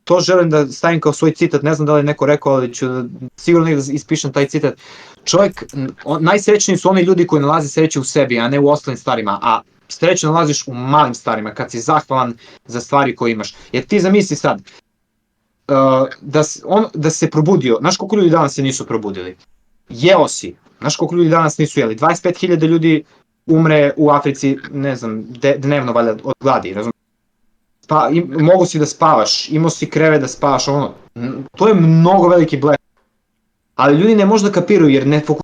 To želim da stavim kao svoj citat, ne znam da li je neko rekao, ali ću sigurno da ispišem taj citat. Čovjek, najsrećniji su oni ljudi koji nalaze sreću u sebi, a ne u ostalim stvarima, a sreću nalaziš u malim stvarima, kad si zahvalan za stvari koje imaš. Jer ti zamisli sad, da se probudio, znaš koliko ljudi danas se nisu probudili? Jeo si, znaš koliko ljudi danas nisu jeli, 25.000 ljudi umre u Africi, ne znam, dnevno valjda od gladi, razumiješ? Mogu si da spavaš, imao si kreve da spavaš, to je mnogo veliki blek. Ali ljudi ne možda kapiraju jer ne fokusiraju.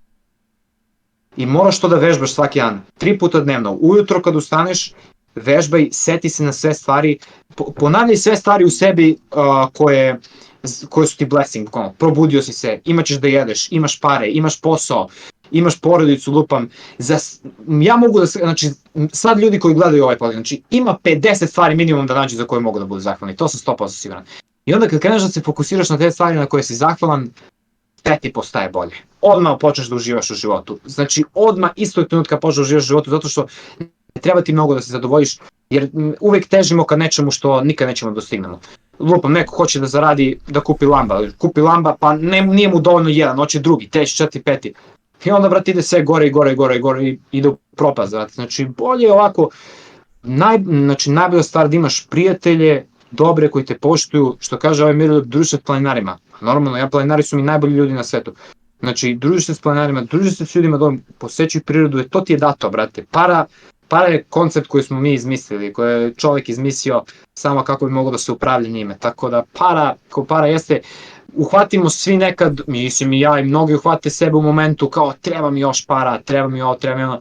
I moraš to da vežbaš svaki dan, 3 puta dnevno, ujutro kad ustaneš, vežbaj, seti se na sve stvari, ponavljaj sve stvari u sebi koje su ti blessing, probudio si se, imaćeš da jedeš, imaš pare, imaš posao, imaš porodicu, lupam, ja mogu da, znači, sad ljudi koji gledaju ovaj podcast, znači, ima 50 stvari minimum da nađu za koje mogu da budu zahvalni, to sam 100% siguran. I onda kad kreneš da se fokusiraš na te stvari na koje si zahvalan, sve ti postaje bolje. Odmah počneš da uživaš u životu, znači, odmah istog trenutka počneš da uživaš u životu, zato što ne treba ti mnogo da se zadovoljiš, jer uvek težimo ka nečemu što nikad nećemo dostignemo. Lupam, neko hoće da zaradi, da kupi lamba, pa nije mu dovoljno jedan, hoće drugi, treći, četiri, peti. I onda, brate, ide sve gore i gore i gore i gore i ide u propast, brate. Znači, bolje je ovako, najbolja stvar da imaš prijatelje, dobre koji te poštuju, što kaže ovaj Miroljub, družiš se s planinarima. Normalno, planinari su mi najbolji ljudi na svetu. Znači, družiš se s planinarima, družiš se s ljudima, posećuj prirodu, to ti je dato, brate. Para je koncept koji smo mi izmislili, koji je čovjek izmislio samo kako bi moglo da se upravlja njime. Tako da para jeste, uhvatimo svi nekad, mislim i ja i mnogi uhvate sebe u momentu kao treba mi još para, treba mi ovo, treba mi ono.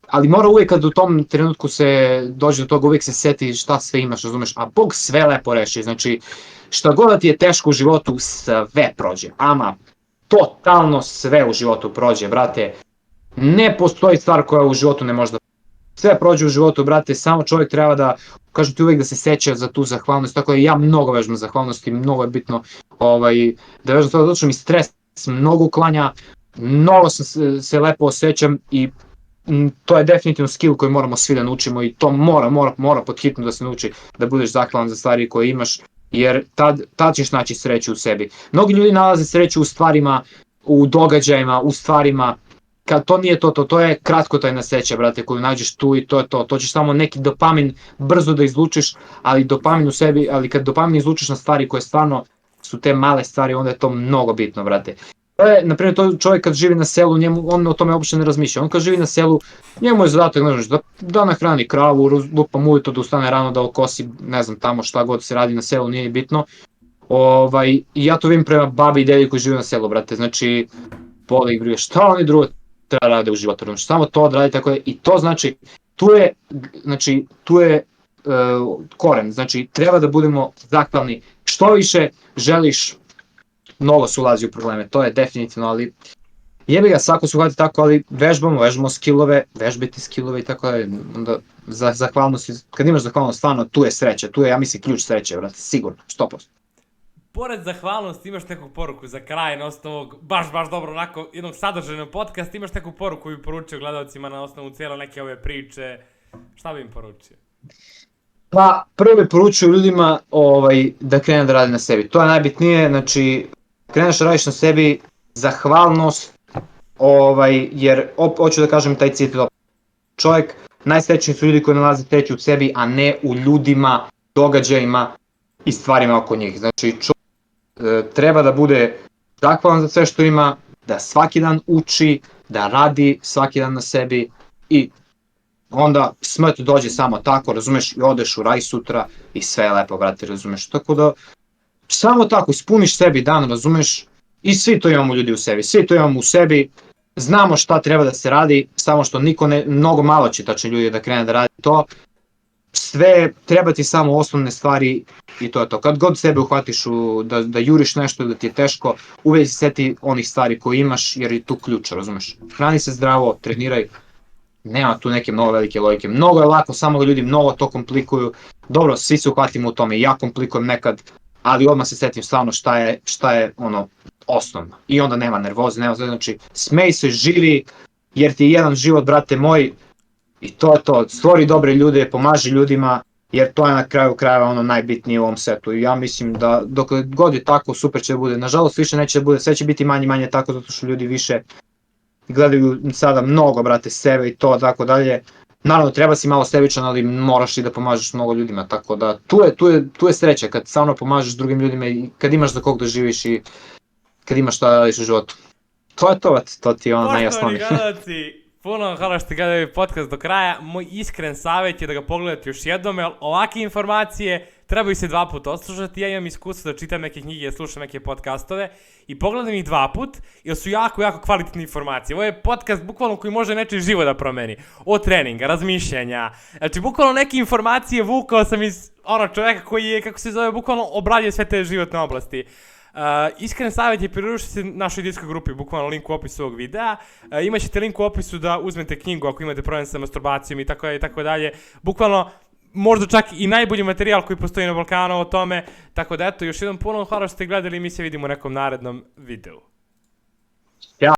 Ali mora uvijek kad u tom trenutku se dođe do toga, uvijek se seti šta sve imaš, razumeš, a Bog sve lepo reši, znači šta god da ti je teško u životu, sve prođe, ama totalno sve u životu prođe, brate. Ne postoji stvar koja u životu ne može da... Sve prođe u životu, brate, samo čovjek treba da, kažu ti uvijek da se seća za tu zahvalnost, tako da ja mnogo vežbam zahvalnost i mnogo je bitno da vežbam to, zato što mi stres mnogo uklanja, mnogo se lepo osjećam i to je definitivno skill koji moramo svi da naučimo i to mora pod hitno da se nauči, da budeš zahvalan za stvari koje imaš, jer tad ćeš naći sreću u sebi. Mnogi ljudi nalaze sreću u stvarima, u događajima, u stvarima, kad to nije to je kratkotrajna sreća, brate, koju nađeš tu i to je to ćeš samo neki dopamin brzo da izlučiš, ali dopamin u sebi, ali kad dopamin izlučiš na stvari koje stvarno su te male stvari, onda je to mnogo bitno, brate. To je, na primjer, to čovjek kad živi na selu, on o tome uopšte ne razmišlja, on kad živi na selu, njemu je zadatak, ne znaš, da nahrani kravu, lupam ujutro da ustane rano, da okosi, ne znam, tamo šta god se radi na selu, nije bitno. I ja to vidim prema babi i dedi koji žive na selu, brate, znači, boli ih briga, šta oni drugo treba rade u životu, znači samo to odradi, tako je, i to znači, tu je koren, znači treba da budemo zahvalni, što više želiš, mnogo se ulazi u probleme, to je definitivno, ali jebi ga, svako se uhvati tako, ali vežbamo skillove, vežbajte skillove i tako da, onda zahvalnost, kad imaš zahvalnost, stvarno, tu je sreća, tu je, ja mislim, ključ sreće, brate, sigurno, 100%. Pored zahvalnosti imaš neku poruku za kraj na osnovu ovog baš dobro onako jednog sadržajnog podcasta, imaš neku poruku koju bi poručio gledalcima na osnovu cijele neke ove priče, šta bi im poručio? Pa, prvo bi poručio ljudima da krene da radi na sebi. To je najbitnije, znači, kreneš da radiš na sebi, zahvalnost, jer, hoću da kažem taj citat, čovjek, najsrećniji su ljudi koji nalaze sreću u sebi, a ne u ljudima, događajima i stvarima oko njih. Znači, čovjek treba da bude zahvalan za sve što ima, da svaki dan uči, da radi svaki dan na sebi i onda smrt dođe samo tako, razumeš, i odeš u raj sutra i sve je lepo, brate, razumeš. Tako da, samo tako, ispuniš sebi dan, razumeš, i svi to imamo ljudi u sebi, svi to imamo u sebi, znamo šta treba da se radi, samo što mnogo malo će tačni ljudi da krene da radi to, sve, treba ti samo osnovne stvari i to je to. Kad god sebe uhvatiš da juriš nešto, da ti je teško, uvijek se seti onih stvari koje imaš, jer je tu ključ, razumeš. Hrani se zdravo, treniraj, nema tu neke mnogo velike logike. Mnogo je lako, samo ljudi mnogo to komplikuju. Dobro, svi se uhvatimo u tome, ja komplikujem nekad, ali odmah se setim stvarno šta je ono osnovno. I onda nema nervoze, nema sve, znači smej se, živi, jer ti je jedan život, brate moj, i to je to. Stvori dobre ljude, pomaži ljudima, jer to je na kraju krajeva ono najbitnije u ovom setu. I ja mislim da dok god je tako, super će da bude. Nažalost, više neće da bude, sve će biti manje tako, zato što ljudi više gledaju sada mnogo, brate, sebe i to, tako dalje. Naravno, treba si malo sebičan, ali moraš i da pomažeš mnogo ljudima, tako da tu je sreća, kad stvarno pomažeš drugim ljudima i kad imaš za kog da živiš i kad imaš šta da radiš u životu. To je to, to ti je ono najjasnije. Poštovani gledalci, puno vam hvala što ste gledali podcast do kraja. Moj iskren savjet je da ga pogledate još jednom, jer ovakve informacije trebaju se 2 puta oslušati. Ja imam iskustvo da čitam neke knjige, slušam neke podcastove i pogledam ih 2 put, jer su jako kvalitetne informacije. Ovo je podcast bukvalno koji može nečiji život da promeni. Od treninga, razmišljanja. Znači, bukvalno neke informacije vukao sam iz čovjeka koji je, kako se zove, bukvalno obradio sve te životne oblasti. Iskren savjet je pridružiti se našoj Discord grupi, bukvalno link u opisu ovog videa. Imaćete link u opisu da uzmete knjigu ako imate problem sa masturbacijom i tako dalje. Bukvalno, možda čak i najbolji materijal koji postoji na Balkanu o tome. Tako da eto, još jednom puno hvala što ste gledali i mi se vidimo u nekom narednom videu.